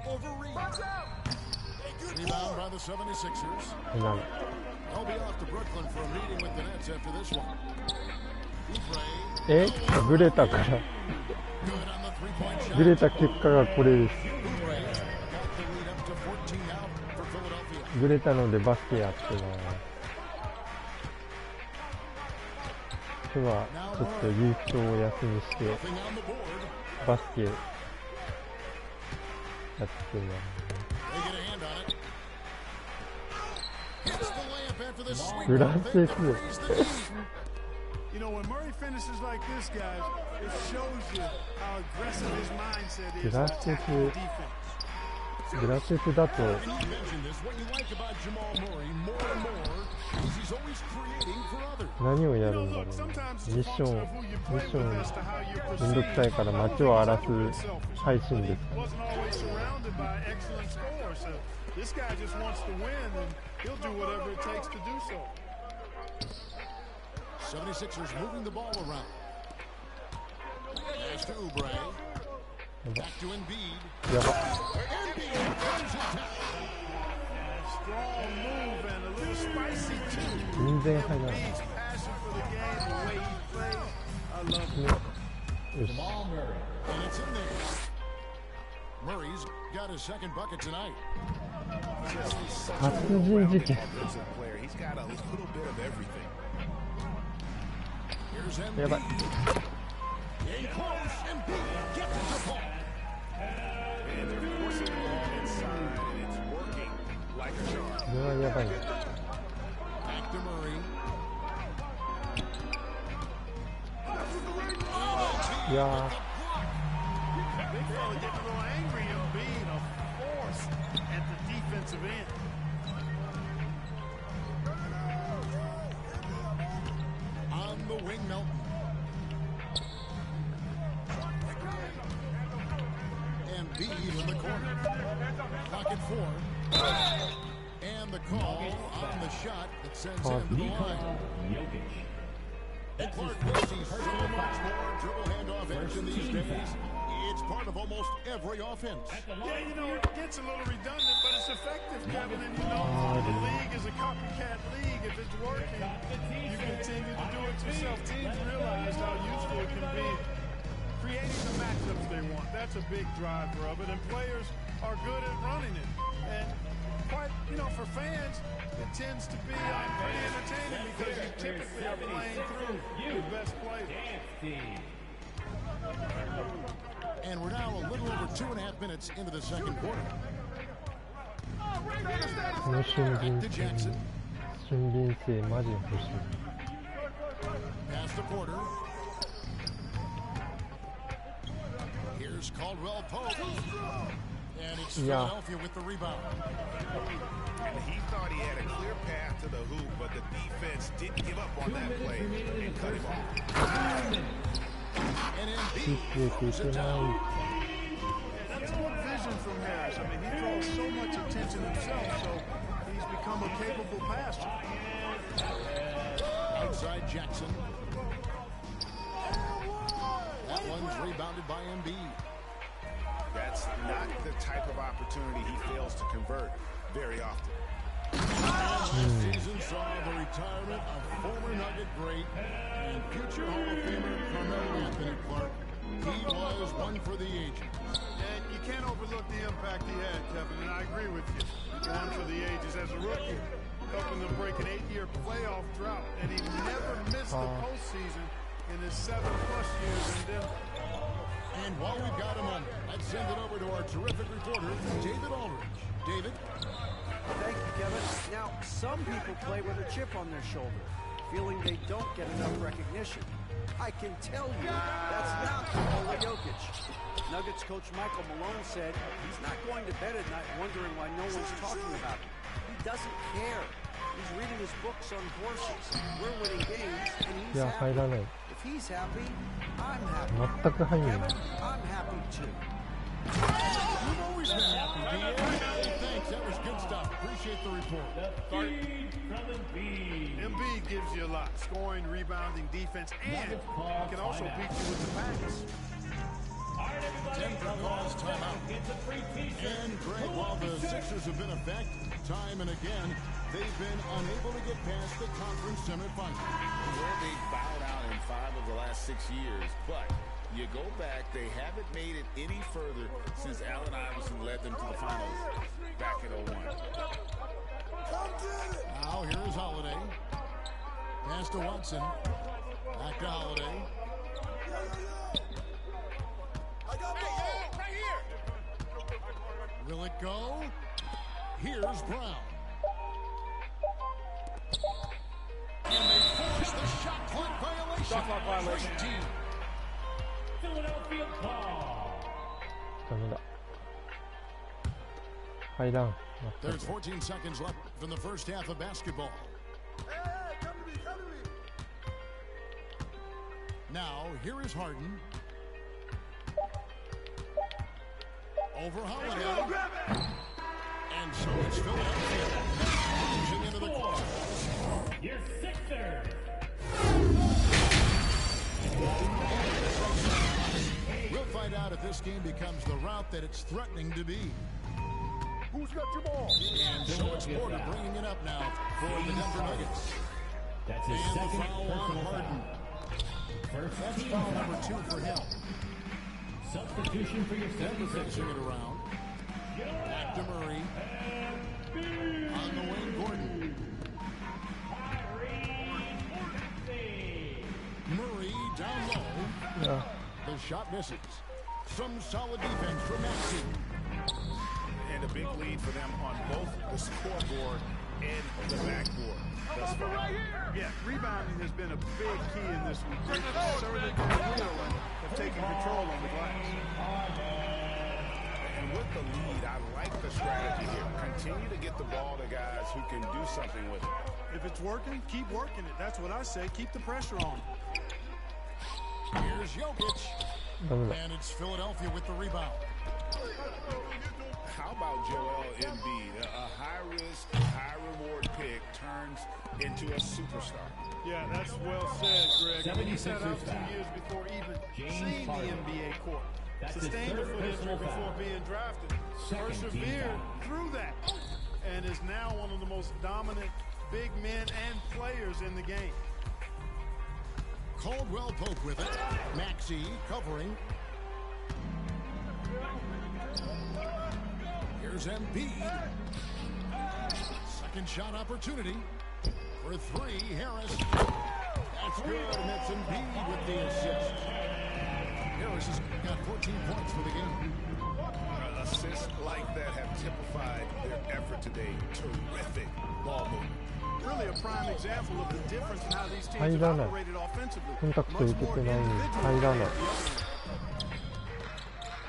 Over Reed. Rebound by the 76ers. 入らない。 They'll be off to Brooklyn for a meeting with the Nets after this one. Oubre. え、ブレたから。 Good on the three-point shot. ブレた結果がこれです。 Oubre got the lead up to 14 now for Philadelphia. ブレたのでバスケやってます。今日はちょっとユーストをお休みして Nothing on the board. バスケやってます。 They get a hand on it. Hits the layup after the sweep. フランセス。 Raise the lead. You know, when Murray finishes like this, guys, it shows you how aggressive his mindset is on attacking defense. グラセスだと And you mentioned this. What you like about Jamal Murray more and more is he's always creating for others. 何をやるんだろうな。ミッションめんどくさいから街を荒らす配信です。 Wasn't always surrounded by excellent scores. So this guy just wants to win, and he'll do whatever it takes to do so. 76ers moving the ball around. Pass to Oubre. Back to Embiid. やば。 Embiid comes it down. Strong move and a little spicy too. 全然入らない。 Embiid's passion for the game, the way he plays, I love it. よし。 And it's in there. Murray's got his second bucket tonight. He's got a little bit of everything. Here's Embiid. Getting close. Embiid gets the ball. And they're forcing the ball inside, and it's working like a charm. Back to Murray. Yeah. Big fella getting a little angry and being a force at the defensive end. On the wing, Melton. And Embiid in the corner. Clock at 4. And the call on the shot that sends him to the line. And Clark will see so much more dribble handoff action these days. It's part of almost every offense. Yeah, you know, it gets a little redundant, but it's effective, Kevin. And you know, the league is a copycat league. If it's working, you continue to do it yourself. Teams realize how useful it can be. Creating the matchups they want. That's a big driver of it. And players are good at running it. And quite, you know, for fans, it tends to be pretty entertaining because you typically are playing through the best players. And we're now a little over 2.5 minutes into the second quarter. Back to Jackson. Pass to Porter. Here's Caldwell Pope. And it's Philadelphia with the rebound. And he thought he had a clear path to the hoop, but the defense didn't give up on that play and cut him off. And Embiid pulls it down. That's good vision from Harris. I mean, he draws so much attention himself, so he's become a capable passer. Outside Jackson. That one's rebounded by Embiid. That's not the type of opportunity he fails to convert very often. Last season saw the retirement of former Nugget great and future Hall of Famer Carmelo Anthony Clark. He was one for the ages. And you can't overlook the impact he had, Kevin, and I agree with you. One for the ages as a rookie, helping them break an 8-year playoff drought, and he never missed the postseason in his 7+ years in Denver. And while we've got a moment, let's send it over to our terrific reporter, David Aldridge. David? Thank you, Kevin. Now, some people play with a chip on their shoulder, feeling they don't get enough recognition. I can tell you that's not Nikola Jokic. Nuggets coach Michael Malone said he's not going to bed at night wondering why no one's talking about him. He doesn't care. He's reading his books on horses. We're winning games, and he's happy. If he's happy, I'm happy. Kevin, I'm happy too. You've always been happy, D.A. Thanks, that was good stuff. Appreciate the report. Embiid gives you a lot. Scoring, rebounding, defense, and he can also beat you with the pass. Denver calls timeout. And Greg, while the Sixers have been effective time and again, they've been unable to get past the conference semifinals. Well, they bowed out in 5 of the last 6 years, but you go back, they haven't made it any further since Allen Iverson led them to the finals back in 01. Now here's Holiday. Pass to Watson. Back to Holiday. Will it go? Here's Brown. And they force the shot clock violation. Shot clock violation. Philadelphia ball. There's 14 seconds left in the first half of basketball. Now, here is Harden. Over Holiday. And so it's Philadelphia pushing into the corner. Your Sixers. We'll find out if this game becomes the route that it's threatening to be. Who's got your ball? And so it's Porter bringing it up now for the Denver Nuggets. That's his And the second foul on personal Harden. foul. That's foul number 2 for him. Substitution for your Finishing 76ers. it around. Back to Murray. On the wing, Gordon. Murray down low. Yeah. The shot misses. Some solid defense from Maxey. And a big lead for them on both the scoreboard and the backboard thus far. Yeah, rebounding has been a big key in this one. They've asserted their will and have taken control on the glass. And with the lead, I like the strategy here. Continue to get the ball to guys who can do something with it. If it's working, keep working it. That's what I say. Keep the pressure on. Here's Jokic. ダメだ。 And it's Philadelphia with the rebound. How about Joel Embiid? A high-risk, high-reward pick turns into a superstar. Yeah, that's well said, Greg. He set out 2 years before even seeing the NBA court. Sustained a foot injury before being drafted. Persevered through that. And is now one of the most dominant big men and players in the game. Caldwell Pope with it. Maxey covering. Here's Embiid. Second shot opportunity. For three, Harris. That's good, and that's Embiid with the assist. Harris has got 14 points for the game. Assists like that have typified their effort today. Terrific ball movement. Really a prime example of the difference in how these teams 入 have らない。 operated offensively. コンタクト Much 受け more てないのに individual 入らない。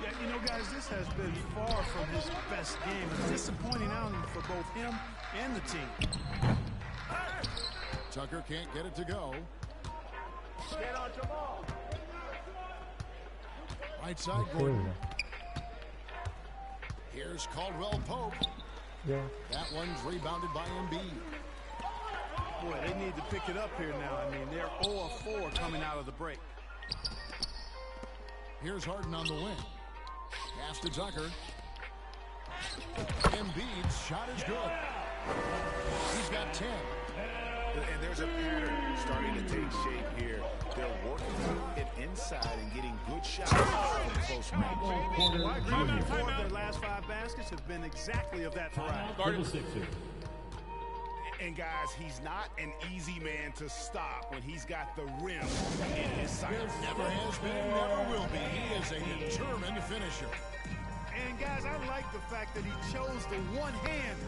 Yeah, you know, guys, this has been far from his best game. It's disappointing outing for both him and the team. Tucker can't get it to go. Right side, すごい Gordon. な。 Here's Caldwell Pope. いや、 That one's rebounded by Embiid. Boy, they need to pick it up here now. I mean, they're 0 of 4 coming out of the break. Here's Harden on the wing. Pass to Tucker. Embiid's shot is good. He's got 10. And there's a pattern starting to take shape here. They're working it inside and getting good shots from close range. Well, I agree with you. 4 of their last 5 baskets have been exactly of that variety. For the Sixers. And guys, he's not an easy man to stop when he's got the rim in his sights. Never has been, never will be. He is a determined finisher. And guys, I like the fact that he chose the one-hand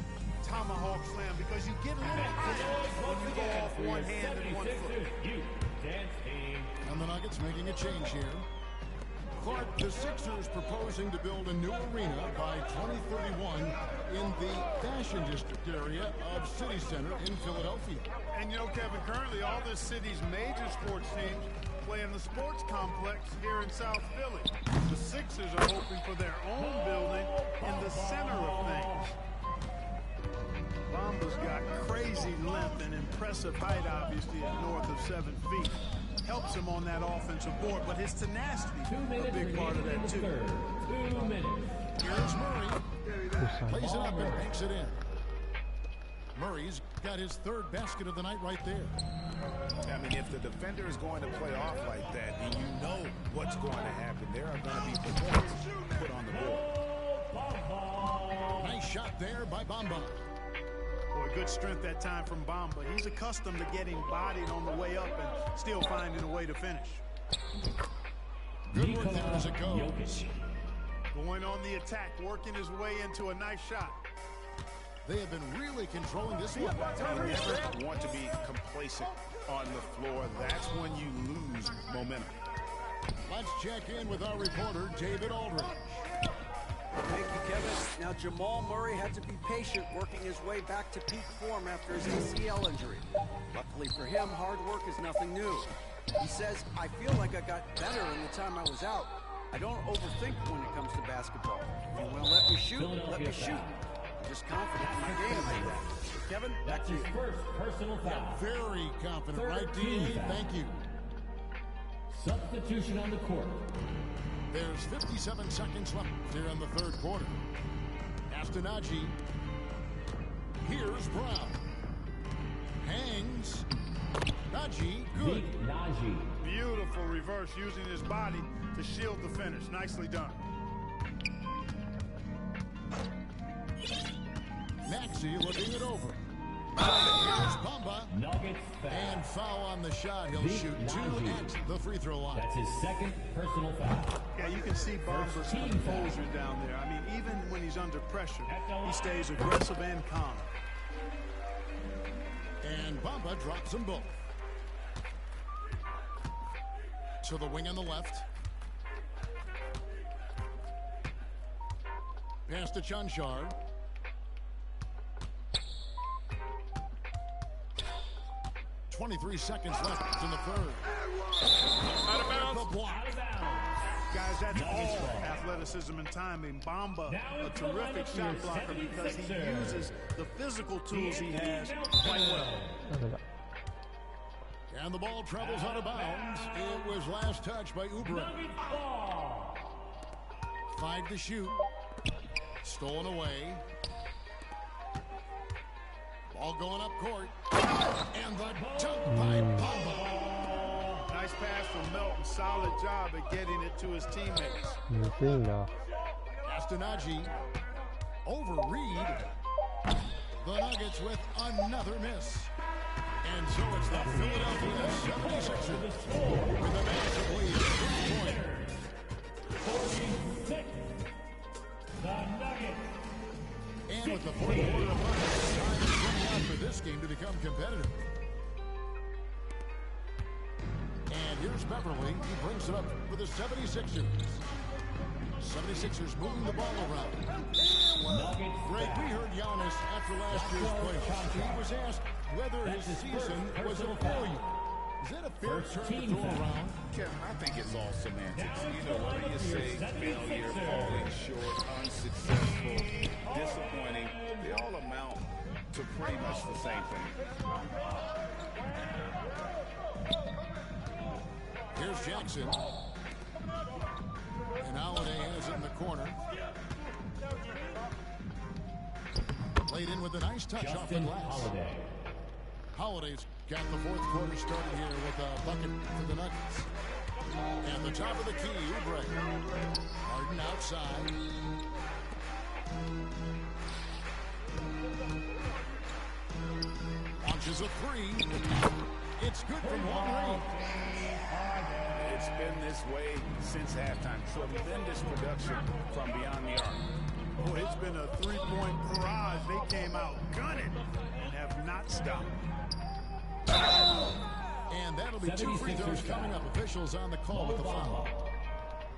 tomahawk slam because you get a little high when you go off one hand and one foot. And the Nuggets making a change here. Clark, the Sixers proposing to build a new arena by 2031 in the Fashion District area of City Center in Philadelphia. And you know, Kevin, currently all this city's major sports teams play in the sports complex here in South Philly. The Sixers are hoping for their own building in the center of things. Bamba's got crazy length and impressive height, obviously, at north of 7 feet. Helps him on that offensive board, but his tenacity is a big part of that, too. 2 minutes. Here's Murray. Plays it up and banks it in. Murray's got his 3rd basket of the night right there. I mean, if the defender is going to play off like that, then you know what's going to happen. There are going to be points put on the board. Nice shot there by Bamba. Boy, good strength that time from Bamba. He's accustomed to getting bodied on the way up and still finding a way to finish. Good work there as it goes. Jokic. Going on the attack, working his way into a nice shot. They have been really controlling this one. You never want to be complacent on the floor. That's when you lose momentum. Let's check in with our reporter, David Aldridge. Thank you, Kevin. Now, Jamal Murray had to be patient working his way back to peak form after his ACL injury. Luckily for him, hard work is nothing new. He says, I feel like I got better in the time I was out. I don't overthink when it comes to basketball. If you want to let me shoot, let me shoot. I'm just confident in my game. Kevin, back That's to his you. first personal foul. Very confident, right, 13 D.A.? foul. Thank you. Substitution on the court. There's 57 seconds left here in the 3rd quarter. Astenaji. Here's Brown. Hangs. Najee, good. Najee. Beautiful reverse, using his body to shield the finish. Nicely done. Maxey looking it over. Here's Bamba. Nuggets foul. And foul on the shot. He'll shoot 2 at the free throw line. That's his second personal foul. Yeah, you can see Bamba's composure down there. I mean, even when he's under pressure, he stays aggressive and calm. And Bamba drops them both. To the wing on the left. Pass to Chanchar. .23 seconds left in the third. Out of bounds. The block. Guys, that's all athleticism and timing. Bamba, a terrific shot blocker because he uses the physical tools he has quite well. And the ball travels out of bounds. It was last touched by Oubre. 5 to shoot. Stolen away. Ball going up court. And the dunk by Bamba. Nice pass from Melton. Solid job at getting it to his teammates. Astanaji over Reed. The Nuggets with another miss. And so it's the Philadelphia 76ers with a massive lead of 3 points. 46. The Nuggets. And with the fourth quarter of play, time is running out for this game to become competitive. And here's Beverly. He brings it up for the 76ers. 76ers moving the ball around. Greg, we heard Giannis after last year's playoffs. He was asked whether his season was a failure. Is that a fair term to throw around? Kevin, I think it's all semantics. You know, whether you say failure, falling short, unsuccessful, disappointing, they all amount to pretty much the same thing. Here's Jackson. And Holiday has it in the corner. Played in with a nice touch off the glass. Holiday's got the fourth quarter started here with a bucket for the Nuggets. And the top of the key, Oubre. Harden outside. Launches a 3. It's good from long range. It's been this way since halftime. Tremendous production from beyond the arc. Oh, it's been a three-point barrage. They came out gunning and have not stopped. And that'll be 2 free throws coming up. Officials on the call with the foul.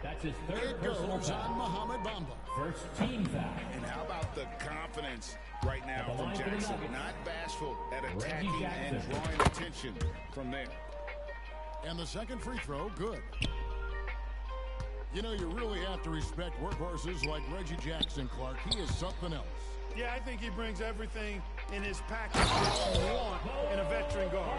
That's his third It personal goes on foul. Mohamed Bamba. First team foul. And how about the confidence right now from Jackson? Not bashful at attacking and drawing attention from there. And the second free throw, good. You know, you really have to respect workhorses like Reggie Jackson, Clark. He is something else. Yeah, I think he brings everything in his package that you want in a veteran guard.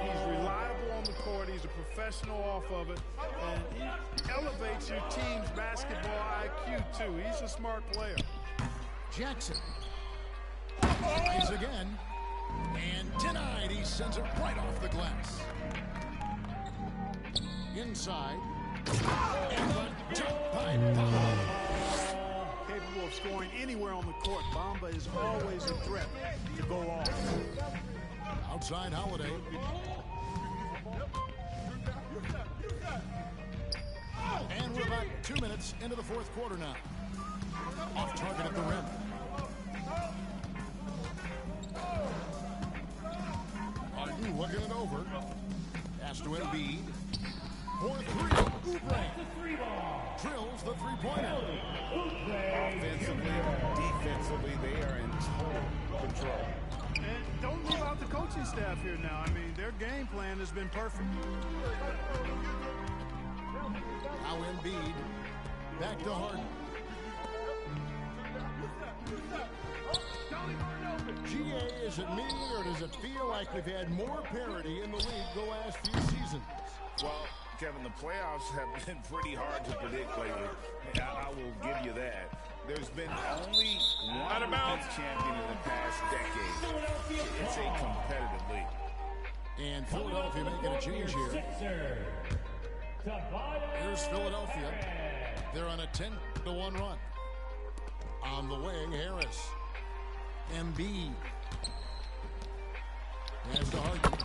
He's reliable on the court. He's a professional off of it. And he elevates your team's basketball IQ, too. He's a smart player. Jackson. Tries again. And denied. He sends it right off the glass. Inside. And the dunk by Bamba. Capable of scoring anywhere on the court. Bamba is always a threat to go off. Outside Holiday. And we're about 2 minutes into the fourth quarter now. Off target at the rim. Harden looking it over. Pass to Embiid. 4-3. Oubre. Drills the three-pointer. Offensively, defensively, they are in total control. And don't leave out the coaching staff here now. I mean, their game plan has been perfect. Now Embiid. Back to Harden. GA, is it me, or does it feel like we've had more parity in the league the last few seasons? Well, Kevin, the playoffs have been pretty hard to predict lately. I will give you that. There's been only one defense champion in the past decade. It's a competitive league. And Philadelphia making a change here. Here's Philadelphia. They're on a 10-1 run. On the wing, Harris. Embiid. Has to Harden.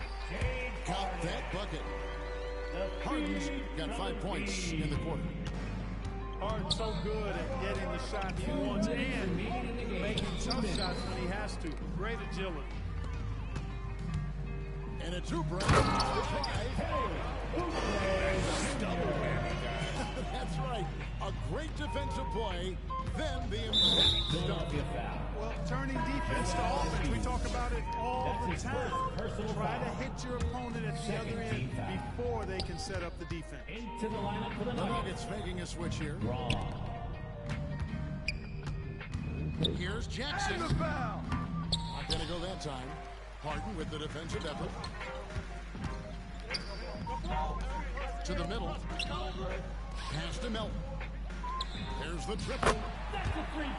Got that bucket. Harden's got 5 points in the quarter. Harden's so good at getting the shot he wants and making tough shots when he has to. Great agility. And a two-break. That's right. A great defensive play. Then the impact stuff. Well, turning defense to offense, we talk about it all the time. Try to hit your opponent at the other end before they can set up the defense. Into the lineup for the Nuggets making a switch here. Here's Jackson. Foul. Not going to go that time. Harden with the defensive effort. To the middle. Pass to Melton. There's the triple.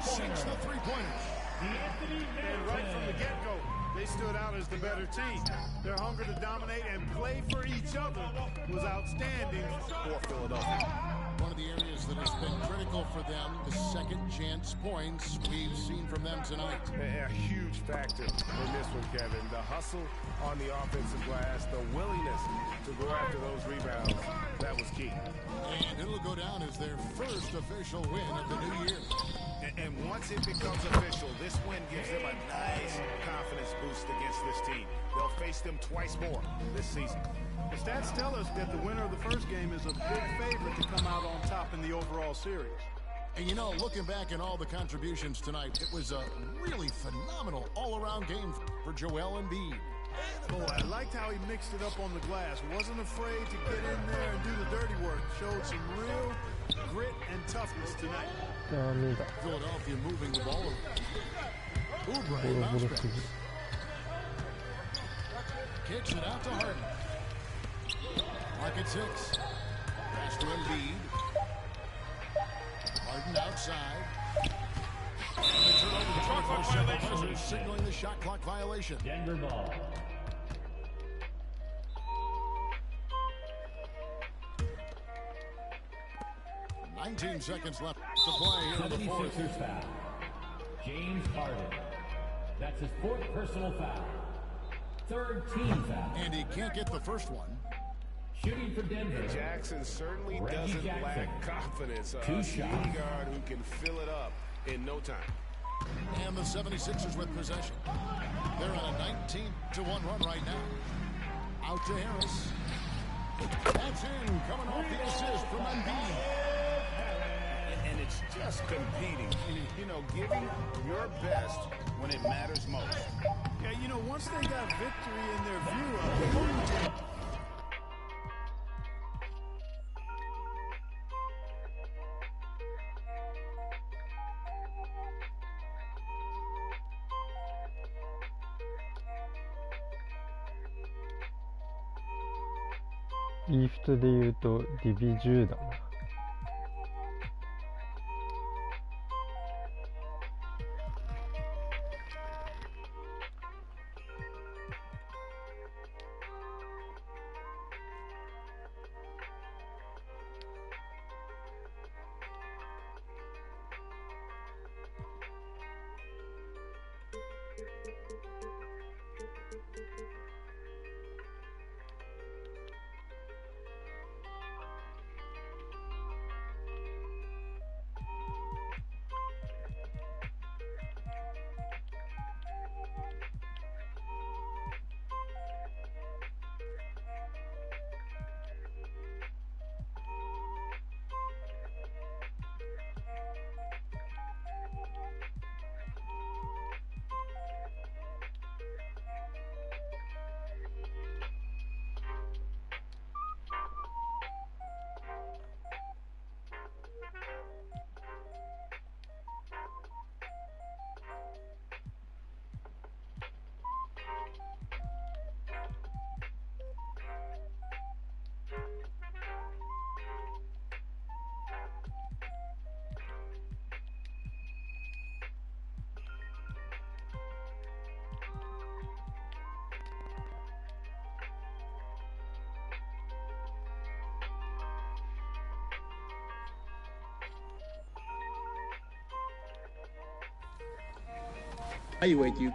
Sinks the three-pointer. And right from the get-go, they stood out as the better team. Their hunger to dominate and play for each other was outstanding for Philadelphia. One of the areas that has been critical for them, the second chance points we've seen from them tonight. A huge factor in this one, Kevin. The hustle on the offensive glass, the willingness to go after those rebounds, that was key. And it'll go down as their first official win of the new year. And once it becomes official, this win gives them a nice confidence boost against this team. They'll face them twice more this season. The stats tell us that the winner of the first game is a big favorite to come out on top in the overall series. And you know, looking back at all the contributions tonight, it was a really phenomenal all-around game for Joel Embiid. Boy, I liked how he mixed it up on the glass. Wasn't afraid to get in there and do the dirty work. Showed some real grit and toughness tonight. Philadelphia moving the ball. Oubre bounce back. Kicks it out to Harden. Mark at 6. Pass to Embiid. Harden outside. And they turn over the shot clock violation. Signaling the shot clock violation. Denver ball. 19 seconds left to play here in the fourth. 76ers foul. James Harden. That's his fourth personal foul. Third team foul. And he can't get the first one. Shooting for Denver. Jackson certainly doesn't lack confidence. A shooting guard who can fill it up in no time. And the 76ers with possession. They're on a 19-1 run right now. Out to Harris. That's in, coming off the assist from Embiid. And it's just competing, you know, giving your best when it matters most. Yeah, you know, once they got victory in their view,イーフトで言うとディビ10だな。evaluate you.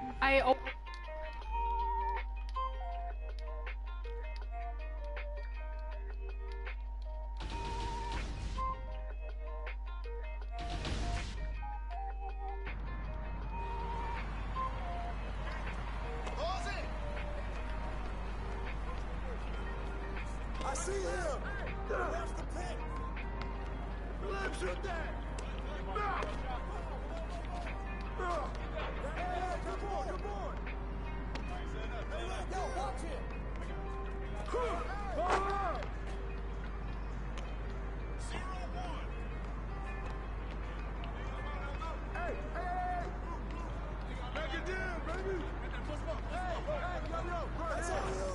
I see him. That's the pick. Let him shoot that. Hey, come on, come on. Yo, watch him. Hold 0-1. Hey, hey. Back it down, baby. Hey, yo. That's all you.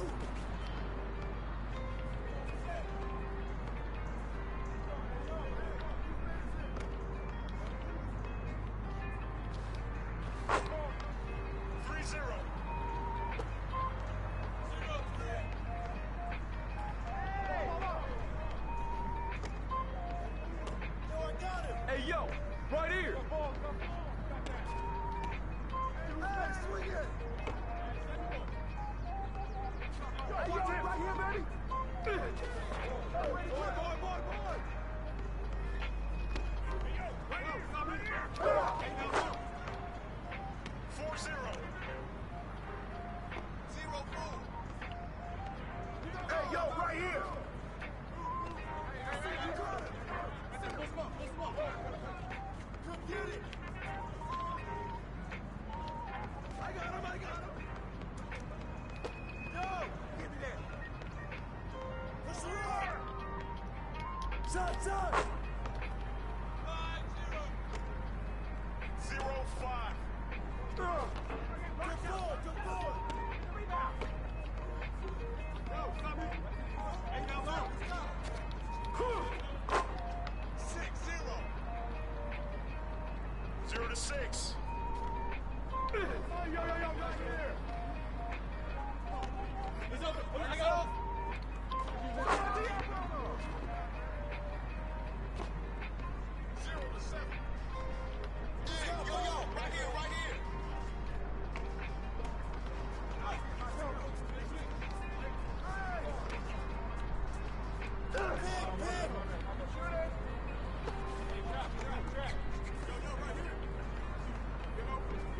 Hey, yo, right here. Hey, swing it. Hey, yo, right here, baby. Boy. 4-0. 0-4. Hey, yo, right here. Come get it. I got him. Yo, give me that. Push it up. Shot. 5-0. 0-5. Good ball. Yo, stop it. Hey, now low. 6-0. 0-6. Yo, right here. He's open. I got him. 0-7. Hey, yo, right here.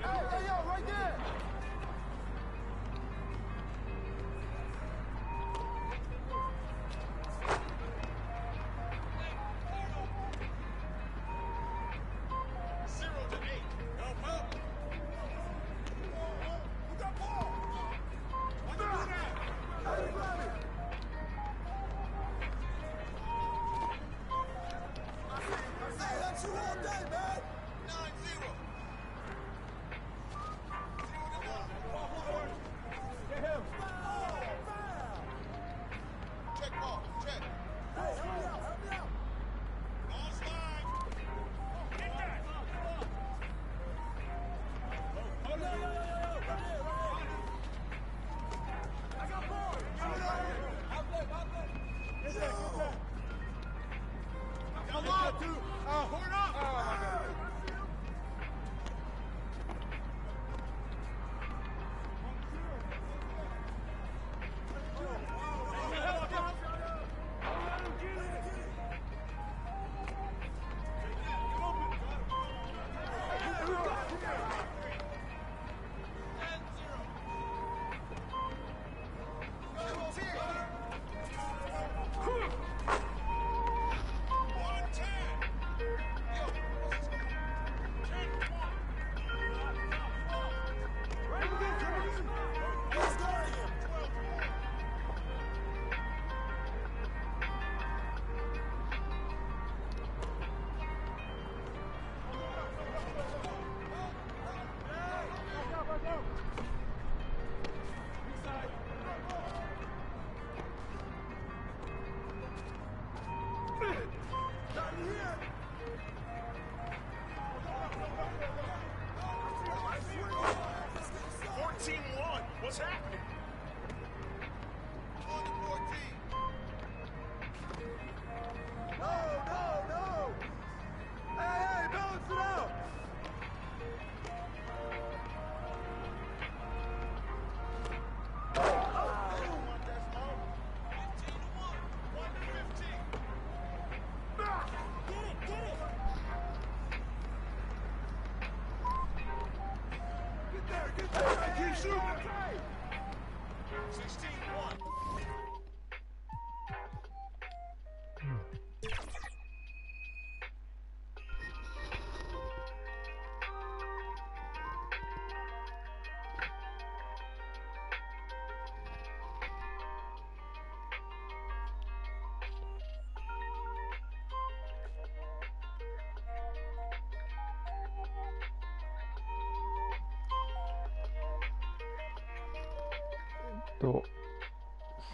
Hey, yo, right there.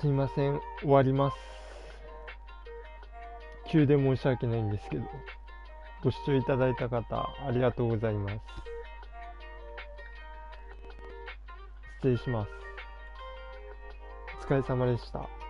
すいません、終わります。急で申し訳ないんですけど、ご視聴いただいた方ありがとうございます。失礼します。お疲れ様でした。